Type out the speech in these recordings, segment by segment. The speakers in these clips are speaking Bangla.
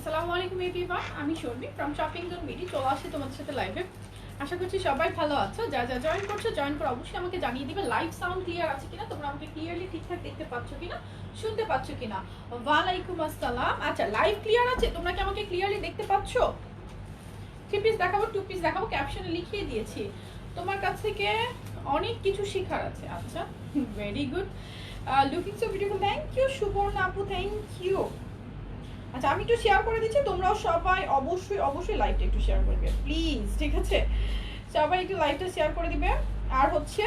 আসসালামু আলাইকুম এভরিওয়ান, আমি Sharmi from shopping zone BD চলে আসছি তোমাদের সাথে লাইভে। আশা করছি সবাই ভালো আছো। যা যা জয়েন করছো জয়েন করে অবশ্যই আমাকে জানিয়ে দিবে লাইভ সাউন্ড ক্লিয়ার আছে কিনা, তোমরা আমাকে ক্লিয়ারলি ঠিকঠাক দেখতে পাচ্ছ কিনা, শুনতে পাচ্ছ কিনা। ওয়ালাইকুম আসসালাম। আচ্ছা, লাইভ ক্লিয়ার আছে, তোমরা কি আমাকে ক্লিয়ারলি দেখতে পাচ্ছ? 3 পিস দেখাবো, 2 পিস দেখাবো, ক্যাপশনে লিখিয়ে দিয়েছি। তোমার কাছ থেকে অনেক কিছু শেখার আছে। আচ্ছা, very good, looking so beautiful, thank you Suborna আপু, থ্যাংক ইউ। আচ্ছা, আমি একটু শেয়ার করে দিচ্ছি, তোমরাও সবাই অবশ্যই অবশ্যই লাইভটা একটু শেয়ার করবে প্লিজ, ঠিক আছে? সবাই একটু লাইভটা শেয়ার করে দিবে। আর হচ্ছে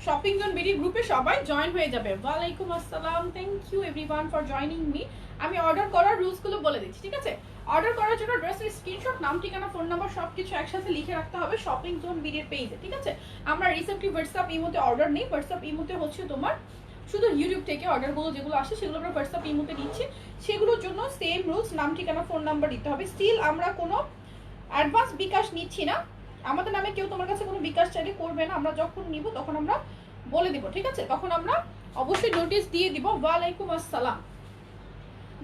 শপিং জোন বিডি গ্রুপে সবাই জয়েন হয়ে যাবে। ওয়ালাইকুম আসসালাম, thank you everyone for joining me. আমি অর্ডার করার রুলসগুলো বলে দিচ্ছি, ঠিক আছে? অর্ডার করার জন্য ড্রেসের স্ক্রিনশট, নাম, ঠিকানা, ফোন নাম্বার সবকিছু একসাথে লিখে রাখতে হবে শপিং জোন বিডির পেজে, ঠিক আছে? আমরা রিসেন্টলি হোয়াটসঅ্যাপ ইমোতে অর্ডার নেই। হোয়াটসঅ্যাপ ইমোতে হচ্ছে তোমার শুধু ইউটিউব থেকে অর্ডারগুলো যেগুলো আসে সেগুলো আমরা হোয়াটসঅ্যাপ ইমোতে দিচ্ছি। সেগুলোর জন্য সেম রুলস, নাম, ঠিকানা, ফোন নাম্বার দিতে হবে। স্টিল আমরা কোনো অ্যাডভান্স বিকাশ নিচ্ছি না। আমাদের নামে কেউ তোমার কাছে কোনো বিকাশ চাইলে করবে না। আমরা যখন নিব তখন আমরা বলে দিব, ঠিক আছে? তখন আমরা অবশ্যই নোটিশ দিয়ে দিব। ওয়ালাইকুম আসসালাম।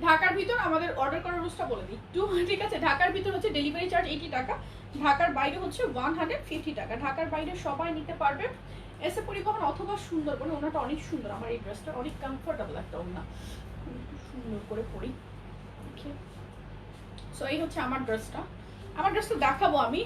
ঢাকার ভিতর আমাদের অর্ডার করার রুলসটা বলে দিই একটু, ঠিক আছে? ঢাকার ভিতর হচ্ছে ডেলিভারি চার্জ 80 টাকা, ঢাকার বাইরে হচ্ছে 150 টাকা। ঢাকার বাইরে সবাই নিতে পারবে এসে পরিবহন অথবা সুন্দরবনে। ওনাটা অনেক সুন্দর, আমার এই ড্রেসটা অনেক কমফোর্টেবল একটা ওনা, সুন্দর করে পরি। ওকে, সো এই হচ্ছে আমার ড্রেসটা। আমার ড্রেসটা দেখাবো আমি।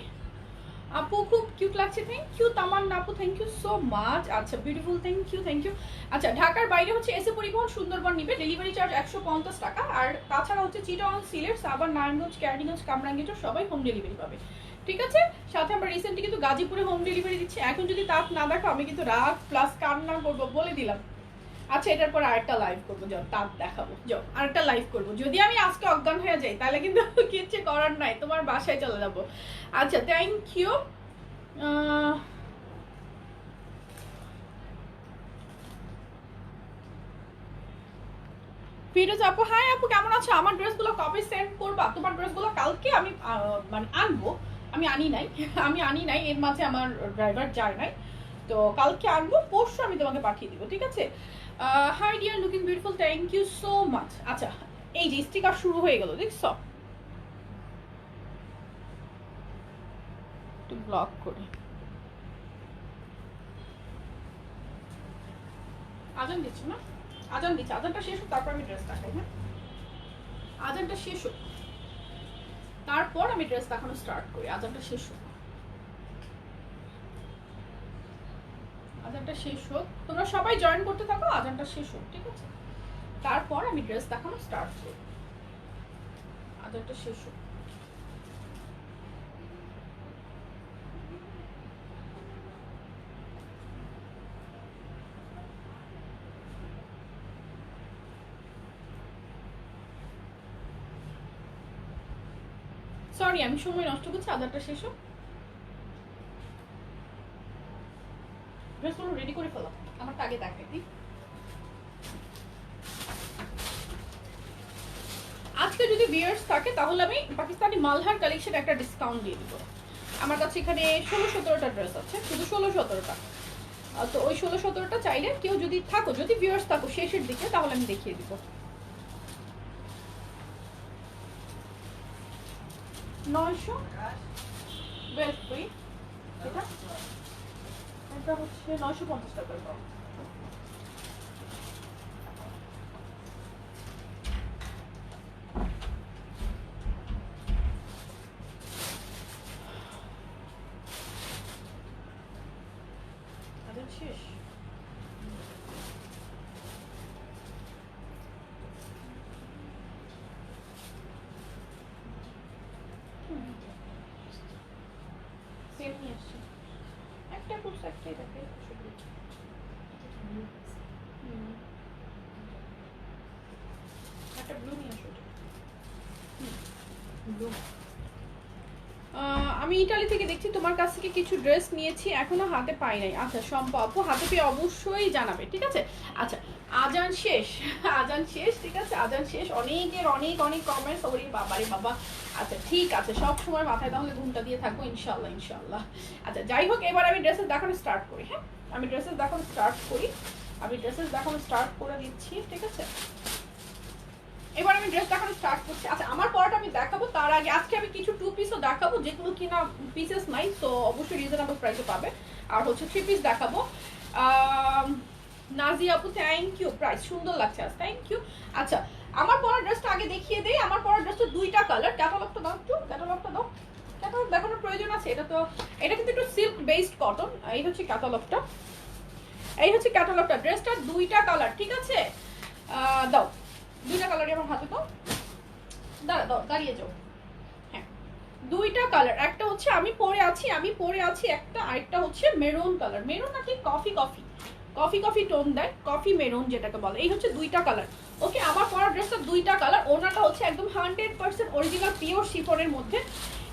আপু খুব কিউট লাগছে, থ্যাংক ইউ। তামান্না আপু, থ্যাংক ইউ সো মাচ। আচ্ছা, beautiful, thank you thank you. আচ্ছা, ঢাকার বাইরে হচ্ছে এসে পরিবহন সুন্দরবন নিবে, ডেলিভারি চার্জ 150 টাকা। আর তাছাড়া হচ্ছে চিটাগং, সিলেট, সাভার, নারায়ণগঞ্জ, ক্যান্ডিগঞ্জ, কামরাঙ্গীরচর সবাই হোম ডেলিভারি পাবে, ঠিক আছে? সাথে আমরা রিসেন্টলি কিন্তু গাজীপুরে হোম ডেলিভারি দিচ্ছি। এখন যদি তাপ না দেখো আমি কিন্তু রাগ প্লাস কান্না করবো, বলে দিলাম। আচ্ছা, এটার পর আরেকটা লাইভ করবো, যাও তাপ দেখাবো, যাও আরেকটা লাইভ করবো। যদি আমি আজকে অজ্ঞান হয়ে যাই তাহলে কিন্তু কিচ্ছু করার নাই, তোমার বাসায় চলে যাবো। আচ্ছা, থ্যাংক ইউ। ফিরোজ আপু, হাই আপু, কেমন আছো? আমার ড্রেসগুলো কবে সেন্ড করবা? তোমার ড্রেসগুলো কালকে আমি মানে আনবো। আমি আনি নাই এর মাঝে আমার ড্রাইভার যায় নাই, তো কালকে আনবো, পরশু আমি তোমাকে পাঠিয়ে দিব, ঠিক আছে? Hi dear, looking beautiful, thank you so much. আচ্ছা, এই যে স্টিকার শুরু হয়ে গেল, দেখছো? একটু ব্লক করে আজান দিচ্ছ না? আজান দিচ্ছে, আজানটা শেষ হোক তারপর আমি ড্রেস দেখাই। হ্যাঁ, আজানটা শেষ হোক তারপর আমি ড্রেস দেখানো স্টার্ট করি। আজানটা শেষ হোক, আজানটা শেষ হোক, তোমরা সবাই জয়েন করতে থাকো। আজানটা শেষ হোক, ঠিক আছে? তারপর আমি ড্রেস দেখানো স্টার্ট করি। আজানটা শেষ হোক। সরি, আমি সময় নষ্ট করছি, আজানটা শেষ হোক। ড্রেসগুলো রেডি করে ফেলাম, আমারটা আগে দেখাই দিই। আজকে যদি ভিউয়ার্স থাকে তাহলে আমি পাকিস্তানি মালহার কালেকশন একটা ডিসকাউন্ট দিয়ে দিব। আমার কাছে এখানে 16-17টা ড্রেস আছে, শুধু 16-17টা। তো ওই 16-17টা চাইলে কেউ যদি থাকো, যদি ভিউয়ার্স থাকো শেষের দিকে, তাহলে আমি দেখিয়ে দিব। 900 বেল ফ্রি, এটা হচ্ছে 950 টাকার দাম। শেষ। সেম নিয়ে আসছি, একটা কুর্স একটাই থাকে। একটা ব্লু নিয়ে আসো। ব্লু, আমি ইটালি থেকে দেখছি, তোমার কাছ থেকে কিছু ড্রেস নিয়েছি, এখনো হাতে পাই নাই। আচ্ছা, সম্ভব আপু, হাতে পেয়ে অবশ্যই জানাবে, ঠিক আছে? আচ্ছা, আজান শেষ, আজান শেষ, ঠিক আছে? আজান শেষ। অনেকের অনেক অনেক কমেন্টস, ওরে বাবারে বাবা। আচ্ছা, ঠিক আছে, সব সময় মাথায় তাহলে ঘুমটা দিয়ে থাকবো, ইনশাল্লাহ ইনশাল্লাহ। আচ্ছা, যাই হোক, এবার আমি ড্রেসেস দেখানো স্টার্ট করি। হ্যাঁ, আমি ড্রেসেস দেখানো স্টার্ট করি, আমি ড্রেসেস দেখানো স্টার্ট করে দিচ্ছি, ঠিক আছে? এবার আমি ড্রেস দেখানো স্টার্ট করছি। আচ্ছা আমার পরাটা আমি দেখাবো, তার আগে আজকে আমি কিছু 2 পিসও দেখাবো যেগুলো কিনা পিসেস নাই, তো অবশ্যই রিজনেবল প্রাইসে পাবে। আর হচ্ছে 3 পিস দেখাবো। নাজিয়া আপু থ্যাংক ইউ, প্রাইস সুন্দর লাগছে আজ, থ্যাংক ইউ। আচ্ছা আমার পরা ড্রেসটা আগে দেখিয়ে দেই। আমার পরা ড্রেসটা 2টা কালার। ক্যাটালগটা দাও একটু, ক্যাটালগটা দাও। ক্যাটালগ দেখানোর প্রয়োজন আছে? এটা কিন্তু একটু সিল্ক বেসড কটন। এই হচ্ছে ক্যাটালগটা, এই হচ্ছে ক্যাটালগটা। ড্রেসটা 2টা কালার, ঠিক আছে? দাও 2টা কালারই আমার হাতে দাও, দাও দাঁড়িয়ে যাও। হ্যাঁ 2টা কালার, একটা হচ্ছে আমি পরে আছি একটা, আরেকটা হচ্ছে মেরুন কালার। মেরুন নাকি কফি টোন দেয়, কফি মেরুন যেটাকে বলে। এই হচ্ছে 2টা কালার। ওকে আমার পরা ড্রেসটা 2টা কালার। ওনাটা হচ্ছে একদম 100% অরিজিনাল পিওর শিফনের মধ্যে।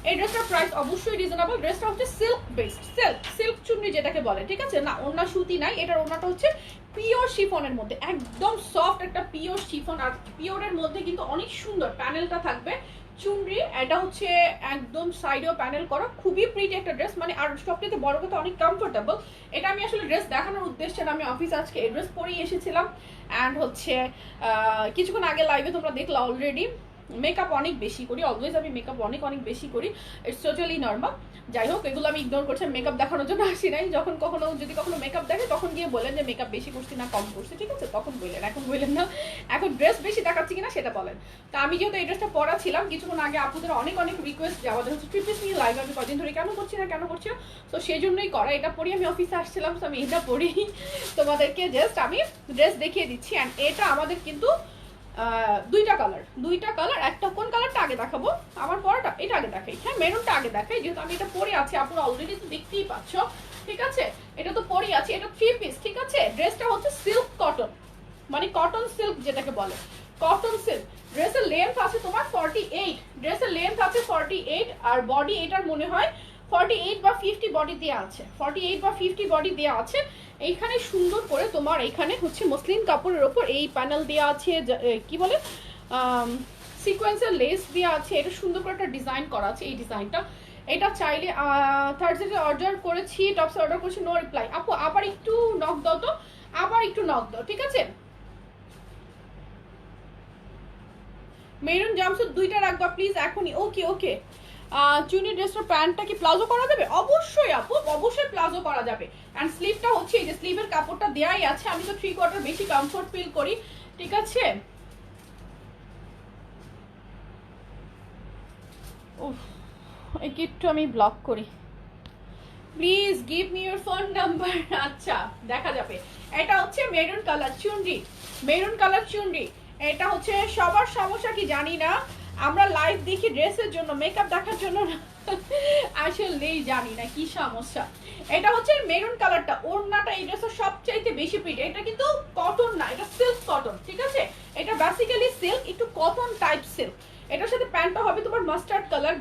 এই ড্রেসটার প্রাইস অবশ্যই রিজনেবল। ড্রেসটা হচ্ছে সিল্ক বেসড, সিল্ক চুন্নি যেটাকে বলে, ঠিক আছে? না ওনা সুতি নাই, এটার ওনাটা হচ্ছে পিওর শিফনের মধ্যে, একদম সফট একটা পিওর শিফন। আর পিওরের মধ্যে কিন্তু অনেক সুন্দর প্যানেলটা থাকবে চুনরি। এটা হচ্ছে একদম সাইডেও প্যানেল করা, খুবই প্রিটি একটা ড্রেস। মানে আর সবথেকে বড় কথা অনেক কমফোর্টেবল। এটা আমি আসলে ড্রেস দেখানোর উদ্দেশ্যে আমি অফিস আজকে এই ড্রেস পরেই এসেছিলাম। অ্যান্ড হচ্ছে কিছুক্ষণ আগে লাইভে তোমরা দেখলা অলরেডি মেকআপ অনেক বেশি করি, অলওয়েজ আমি মেকআপ অনেক বেশি করি, ইটস টোটালি নর্মাল। যাই হোক এগুলো আমি ইগনোর করছি, মেকআপ দেখানোর জন্য আসি নাই। যখন যদি কখনো মেকআপ দেখে তখন গিয়ে বলেন যে মেকআপ বেশি করছি না কম করছি, ঠিক আছে? তখন বললেন, এখন বললেন না। এখন ড্রেস বেশি দেখাচ্ছি কিনা সেটা বলেন। তা আমি যেহেতু এই ড্রেসটা পরা ছিলাম কিছুক্ষণ আগে, আপুদের অনেক রিকোয়েস্ট যে আমাদের হচ্ছে 3 পিস নিয়ে লাইভ আমি কদিন ধরে কেন করছি না, তো সেই জন্যই করা। এটা পরে আমি অফিসে আসছিলাম, তো আমি এটা পরেই তোমাদেরকে জাস্ট আমি ড্রেস দেখিয়ে দিচ্ছি। অ্যান্ড এটা আমাদের কিন্তু 2টা কালার। একটা কোন কালারটা আগে দেখাবো? আমার পরাটা এটা আগে দেখাই। হ্যাঁ মেরুনটা আগে দেখাই, যেহেতু আমি এটা পরে আছি, আপনারা অলরেডি তো দেখতেই পাচ্ছ, ঠিক আছে? এটা তো পরে আছি, এটা 3 পিস, ঠিক আছে? ড্রেসটা হচ্ছে সিল্ক কটন, মানে কটন সিল্ক যেটাকে বলে, কটন সিল্ক। ড্রেসের লেন্থ আছে তোমার 48, ড্রেসের লেন্থ আছে 48। আর বডি এটার মনে হয় 48 বা 50 বডি দেওয়া আছে, 48 বা 50 বডি দেওয়া আছে। এইখানে সুন্দর করে তোমার এইখানে হচ্ছে মসলিন কাপড়ের ওপর এই প্যানেল দেওয়া আছে, কি বলে সিকোয়েন্সের লেস দেওয়া আছে। এটা সুন্দর করে একটা ডিজাইন করা আছে, এই ডিজাইনটা। এটা চাইলে থার্সডে অর্ডার করেছি, টপসে অর্ডার করেছি, নো রিপ্লাই। আপু আবার একটু নক দাও তো, ঠিক আছে? মেরুন জাম্পস্যুট 2টা রাখবা প্লিজ এখনই। ওকে চুনি ড্রেসটার প্যান্টটা কি প্লাজো করা যাবে? অবশ্যই আপু, অবশ্যই প্লাজো করা যাবে। অ্যান্ড স্লিভটা হচ্ছে এই যে স্লিভের কাপড়টা দেয়াই আছে। আমি তো 3/4 বেশি কমফোর্ট ফিল করি, ঠিক আছে? একটু আমি ব্লক করি, please give me your phone number. আচ্ছা দেখা যাবে। এটা হচ্ছে মেরুন কালার চুনরি, এটা হচ্ছে সবার সমস্যা কি জানি না, আমরা লাইভ দেখি ড্রেসের জন্য, মেকআপ দেখার জন্য আসলেই জানি না কি সমস্যা। এটা হচ্ছে মেরুন কালারটা, ওড়নাটা এই ড্রেসের সবচাইতে বেশি প্রিটি। এটা কিন্তু কটন না, এটা সিল্ক কটন, ঠিক আছে? এটা বেসিক্যালি সিল্ক, একটু কটন টাইপ সিল্ক। এটার সাথে প্যান্টটা হবে তোমার মাস্টার্ড কালার,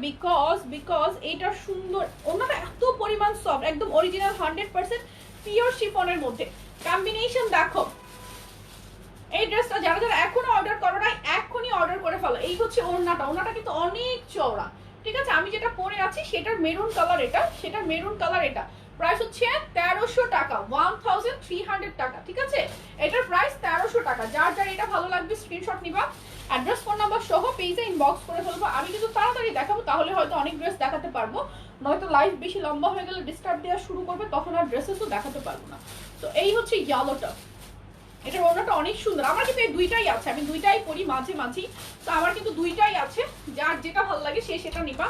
বিকজ এটা সুন্দর। ওড়নাটা এত পরিমাণ সফট, একদম অরিজিনাল 100% পিওর শিফনের মধ্যে। কম্বিনেশন দেখো। এই ড্রেসটা যারা এখনো অর্ডার করো নাই এখনই অর্ডার করে ফেলো। এই হচ্ছে ওড়নাটা কিন্তু অনেক চওড়া, ঠিক আছে? আমি যেটা পরে আছি সেটার মেরুন কালার এটা। প্রাইস হচ্ছে 1300 টাকা, 1300 টাকা, ঠিক আছে? এটার প্রাইস 1300 টাকা। যার এটা ভালো লাগবে স্ক্রিনশট নিবা, অ্যাড্রেস ফোন নাম্বার সহ পেজে ইনবক্স করে ফেলবো। আমি কিন্তু তাড়াতাড়ি দেখাবো, তাহলে হয়তো অনেক ড্রেস দেখাতে পারবো, নয়তো লাইভ বেশি লম্বা হয়ে গেলে ডিস্টার্ব দেওয়া শুরু করবে, তখন আর ড্রেসেসও দেখাতে পারবো না। তো এই হচ্ছে ইয়েলোটা, এটার ওড়নাটা অনেক সুন্দর। আমার কিন্তু এই 2টাই আছে, আমি 2টাই পরি মাঝে, তো আমার কিন্তু 2টাই আছে। যার যেটা ভালো লাগে সে সেটা নিবা।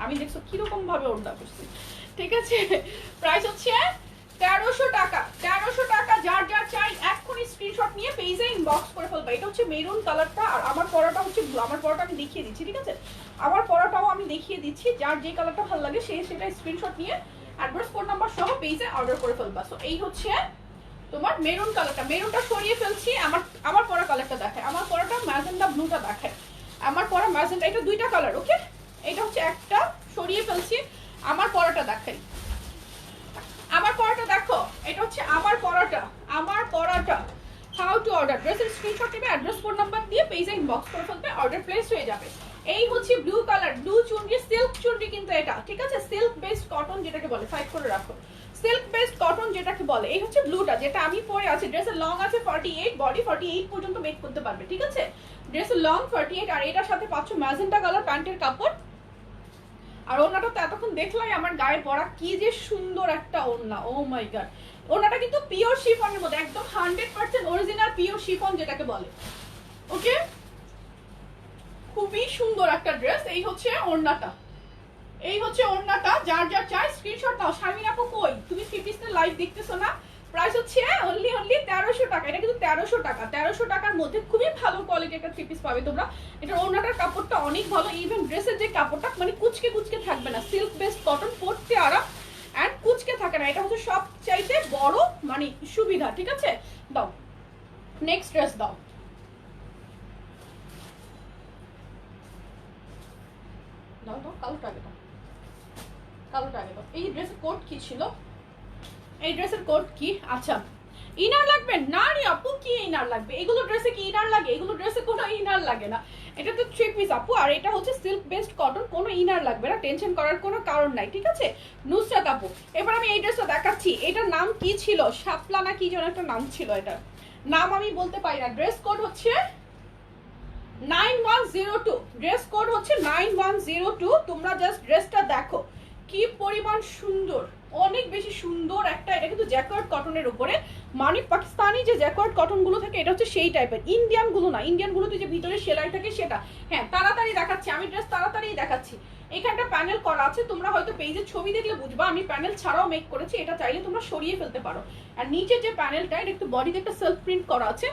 আমি দেখছো কিরকম ভাবে ওড়না করছি, ঠিক আছে? প্রাইস হচ্ছে 1300 টাকা, যার চাই এক্ষুনি স্ক্রিনশট নিয়ে পেজে ইনবক্স করে ফেলবা। এটা হচ্ছে মেরুন কালারটা, আর আমার পরাটা হচ্ছে ব্লু। আমার পরাটা আমি দেখিয়ে দিচ্ছি, ঠিক আছে? আমার পরাটাও আমি দেখিয়ে দিচ্ছি, যার যে কালারটা ভালো লাগে সে সেটা স্ক্রিনশট নিয়ে অ্যাড্রেস ফোন নাম্বার সহ পেজে অর্ডার করে ফেলবা। সো এই হচ্ছে তোমার মেরুন কালারটা। মেরুনটা সরিয়ে ফেলছি, আমার পরা কালারটা দেখায়, আমার পরাটা ম্যাজেন্ডা ব্লুটা দেখায়, আমার পরা ম্যাজেন্ডা। এটা 2টা কালার, ওকে? এটা হচ্ছে একটা, সরিয়ে ফেলছি। আমার পরাটা দেখাই, আমার পরাটা দেখো, এটা হচ্ছে আমার পরাটা। হাউ টু অর্ডার, ড্রেসের স্ক্রিনশট নেবে, অ্যাড্রেস ফোন নাম্বার দিয়ে পেজে ইনবক্স করে ফেলবে, অর্ডার প্লেস হয়ে যাবে। এই হচ্ছে ব্লু কালার, ব্লু চুনরি, সিল্ক চুনরি কিন্তু এটা, ঠিক আছে? সিল্ক বেসড কটন যেটাকে বলে, সাইড করে রাখো, সিল্ক বেসড কটন যেটাকে বলে। এই হচ্ছে ব্লুটা যেটা আমি পরে আছি। ড্রেসের লং আছে 48, বডি 48 পর্যন্ত মেক করতে পারবে, ঠিক আছে? ড্রেসের লং 48 আর এটার সাথে পাচ্ছ ম্যাজেন্টা কালার প্যান্টের কাপড়। আর ওড়নাটা তো এতক্ষণ দেখলাই আমার গায়ে পরা, কি যে সুন্দর একটা ওড়না, ও মাই গড। ওড়নাটা কিন্তু পিওর শিফনের মধ্যে, একদম 100% অরিজিনাল পিওর শিফন যেটাকে বলে। ওকে, খুবই সুন্দর একটা ড্রেস। এই হচ্ছে ওড়নাটা, এই হচ্ছে ওড়নাটা। যার যার চাই স্ক্রিনশট নাও। শারমিন আপু কই তুমি? 3 পিস লাইভ দেখতেছো না? প্রাইস হচ্ছে অনলি 1300 টাকা। এটা কিন্তু 1300 টাকা। 1300 টাকার মধ্যে খুবই ভালো কোয়ালিটি একটা 3 পিস পাবে তোমরা। এটা ওড়নাটার কাপড়টা অনেক ভালো, ইভেন ড্রেসের যে কাপড়টা মানে কুচকে কুচকে থাকবে না, সিল্ক বেসড কটন, পরতে আরাম এন্ড কুচকে থাকে না। এটা হচ্ছে সব চাইতে বড় মানে সুবিধা, ঠিক আছে? দাও নেক্সট ড্রেস দাও। দাও দাও, কালোটা আগে দাও, কালোটা আগে দাও। এই ড্রেসের কোড কি ছিল? এই ড্রেসের কোড কি? আচ্ছা, ইনার লাগবে না রে আপু, কি ইনার লাগবে? এগুলো ড্রেসে কি ইনার লাগে? এগুলো ড্রেসে কোনো ইনার লাগে না। এটা তো 3 পিস আপু, আর এটা হচ্ছে সিল্ক বেসড কটন, কোনো ইনার লাগবে না, টেনশন করার কোনো কারণ নাই, ঠিক আছে? নুসরাত আপু, এবার আমি এই ড্রেসটা দেখাচ্ছি। এটার নাম কি ছিল? শাপলা না কি যেন একটা নাম ছিল, এটা নাম আমি বলতে পারি না। ড্রেস কোড হচ্ছে 9102, ড্রেস কোড হচ্ছে 9102। তোমরা জাস্ট ড্রেসটা দেখো কি পরিমাণ সুন্দর, অনেক বেশি সুন্দর একটা। এটা কিন্তু জ্যাকওয়ার্ড কটনের উপরে, মানে পাকিস্তানি যে জ্যাকওয়ার্ড কটন গুলো থাকে এটা হচ্ছে সেই টাইপের, ইন্ডিয়ান গুলো না। ইন্ডিয়ান গুলোতে যে ভিতরে সেলাই থাকে সেটা। হ্যাঁ, তাড়াতাড়ি দেখাচ্ছি আমি, ড্রেস তাড়াতাড়ি দেখাচ্ছি। এখানটা প্যানেল করা আছে, তোমরা হয়তো পেজের ছবি দেখলে বুঝবা আমি প্যানেল ছাড়াও মেক করেছি। এটা চাইলে তোমরা সরিয়ে ফেলতে পারো। আর নিচের যে প্যানেলটা, এটা একটু বডিতে একটা সেলফ প্রিন্ট করা আছে।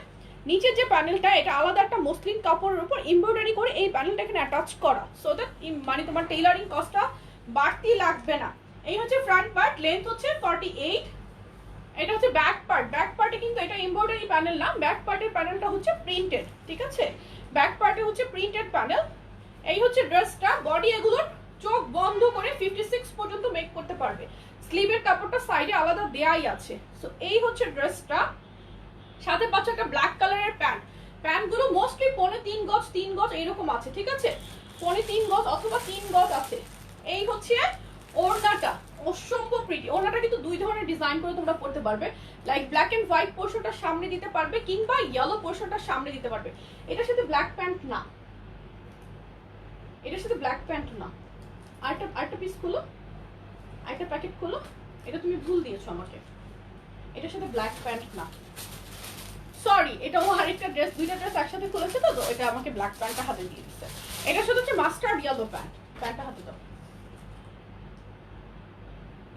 নিচের যে প্যানেলটা, এটা আলাদা একটা মসলিন কাপড়ের উপর এমব্রয়ডারি করে এই প্যানেলটা এখানে অ্যাটাচ করা, সো দ্যাট মানে তোমার টেইলারিং কস্টটা বাড়তি লাগবে না। এই হচ্ছে ফ্রন্ট পার্ট, লেন্থ হচ্ছে 48। এটা হচ্ছে ব্যাক পার্ট। ব্যাক পার্টে কিন্তু এটা এমব্রয়ডারি প্যানেল না, ব্যাক পার্টের প্যানেলটা হচ্ছে প্রিন্টেড, ঠিক আছে? ব্যাক পার্টে হচ্ছে প্রিন্টেড প্যানেল। এই হচ্ছে ড্রেসটা। বডি এগুলোর চোখ বন্ধ করে 56 পর্যন্ত মেক করতে পারবে। স্লিভের কাপড়টা সাইডে আলাদা দেয়াই আছে। সো এই হচ্ছে ড্রেসটা। সাথে পাচ্ছ একটা ব্ল্যাক কালারের প্যান্ট। প্যান্টগুলো মোস্টলি 3.5 গজ 3 গজ এরকম আছে, ঠিক আছে? 3.5 গজ অথবা 3 গজ আছে। এই হচ্ছে ওড়নাটা, অসম্ভব প্রিটি। ওড়নাটা কিন্তু দুই ধরনের ডিজাইন করে তোমরা পড়তে পারবে, লাইক ব্ল্যাক এন্ড হোয়াইট পোর্শনটা সামনে দিতে পারবে, কিংবা ইয়েলো পোর্শনটা সামনে দিতে পারবে। এটার সাথে ব্ল্যাক প্যান্ট না, এটার সাথে ব্ল্যাক প্যান্ট না। আরেকটা পিস খুলো, আরেকটা প্যাকেট খুলো। এটা তুমি ভুল দিয়েছো আমাকে, এটার সাথে ব্ল্যাক প্যান্ট না, সরি। এটা ও আরেকটা ড্রেস, দুইটা ড্রেস একসাথে খুলেছে তো, এটা আমাকে ব্ল্যাক প্যান্টটা হাতে দিয়ে দিচ্ছে। এটার সাথে হচ্ছে মাস্টার্ড ইয়েলো প্যান্ট, প্যান্টটা হাতে দাও।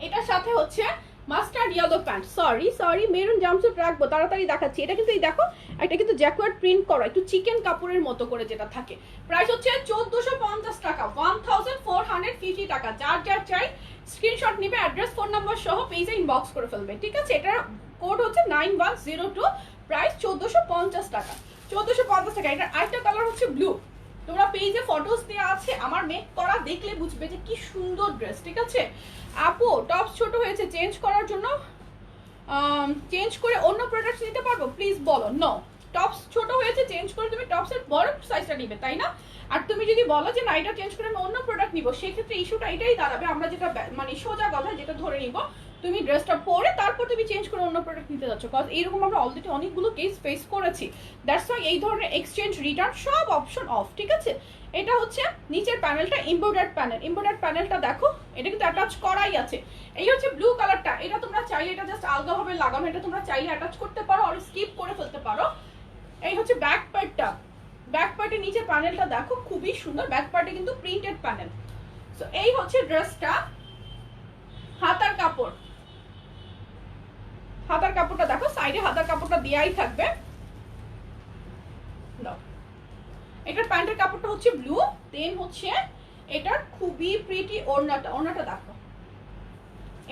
এটার সাথে হচ্ছে mustard yellow pant, sorry maroon jumpsuit রাখবো, তাড়াতাড়ি দেখাচ্ছি। এটা কিন্তু এই দেখো, একটা কিন্তু জ্যাকওয়ার্ড প্রিন্ট করা, একটু চিকেন কাপড়ের মতো করে যেটা থাকে। প্রাইস হচ্ছে 1450 টাকা, 1450 টাকা। যার যার চাই স্ক্রিনশট নিবে, অ্যাড্রেস ফোন নাম্বার সহ পেজে ইনবক্স করে ফেলবে, ঠিক আছে? এটার কোড হচ্ছে 9102, প্রাইস 1450 টাকা। 1450 টাকা। এটার আরেকটা কালার হচ্ছে ব্লু। তোমরা পেজে ফটোস দেওয়া আছে, আমার মেক করা, দেখলে বুঝবে যে কি সুন্দর ড্রেস, ঠিক আছে? আপু টপস ছোট হয়েছে, চেঞ্জ করার জন্য চেঞ্জ করে অন্য প্রোডাক্ট নিতে পারবো? প্লিজ বলো। নো, টপস ছোট হয়েছে, চেঞ্জ করে তুমি টপসের বড় সাইজটা নিবে, তাই না? আর তুমি যদি বলো যে না এটা চেঞ্জ করে আমি অন্য প্রোডাক্ট নিবো, সেক্ষেত্রে ইস্যুটা এটাই দাঁড়াবে, আমরা যেটা মানে সোজা কথা যেটা ধরে নিব, তুমি ড্রেসটা পরে তারপর তুমি চেঞ্জ করে অন্য প্রোডাক্ট নিতে যাচ্ছ। কজ এইরকম আমরা অলরেডি অনেকগুলো কেস ফেস করেছি। দ্যাটস ওয়াই এই ধরনের এক্সচেঞ্জ রিটার্ন সব অপশন অফ, ঠিক আছে? এটা হচ্ছে নিচের প্যানেলটা এমব্রয়ডার্ড প্যানেল। এমব্রয়ডার্ড প্যানেলটা দেখো, এটা কিন্তু অ্যাটাচ করাই আছে। এই হচ্ছে ব্লু কালারটা, এটা তোমরা চাইলে এটা জাস্ট আলগাভাবে লাগানো, এটা তোমরা চাইলে অ্যাটাচ করতে পারো আর স্কিপ করে ফেলতে পারো। এই হচ্ছে ব্যাক পার্টটা। ব্যাক পার্টের নিচে প্যানেলটা দেখো, খুবই সুন্দর। ব্যাক পার্টে কিন্তু প্রিন্টেড প্যানেল। সো এই হচ্ছে ড্রেসটা। হাতার কাপড়, হাতার কাপড়টা দেখো, সাইডে হাতার কাপড়টা দেয়াই থাকবে। এটার প্যান্টের কাপড়টা হচ্ছে ব্লু, দেন হচ্ছে এটার খুবই প্রিটি ওড়নাটা। ওড়নাটা দেখো,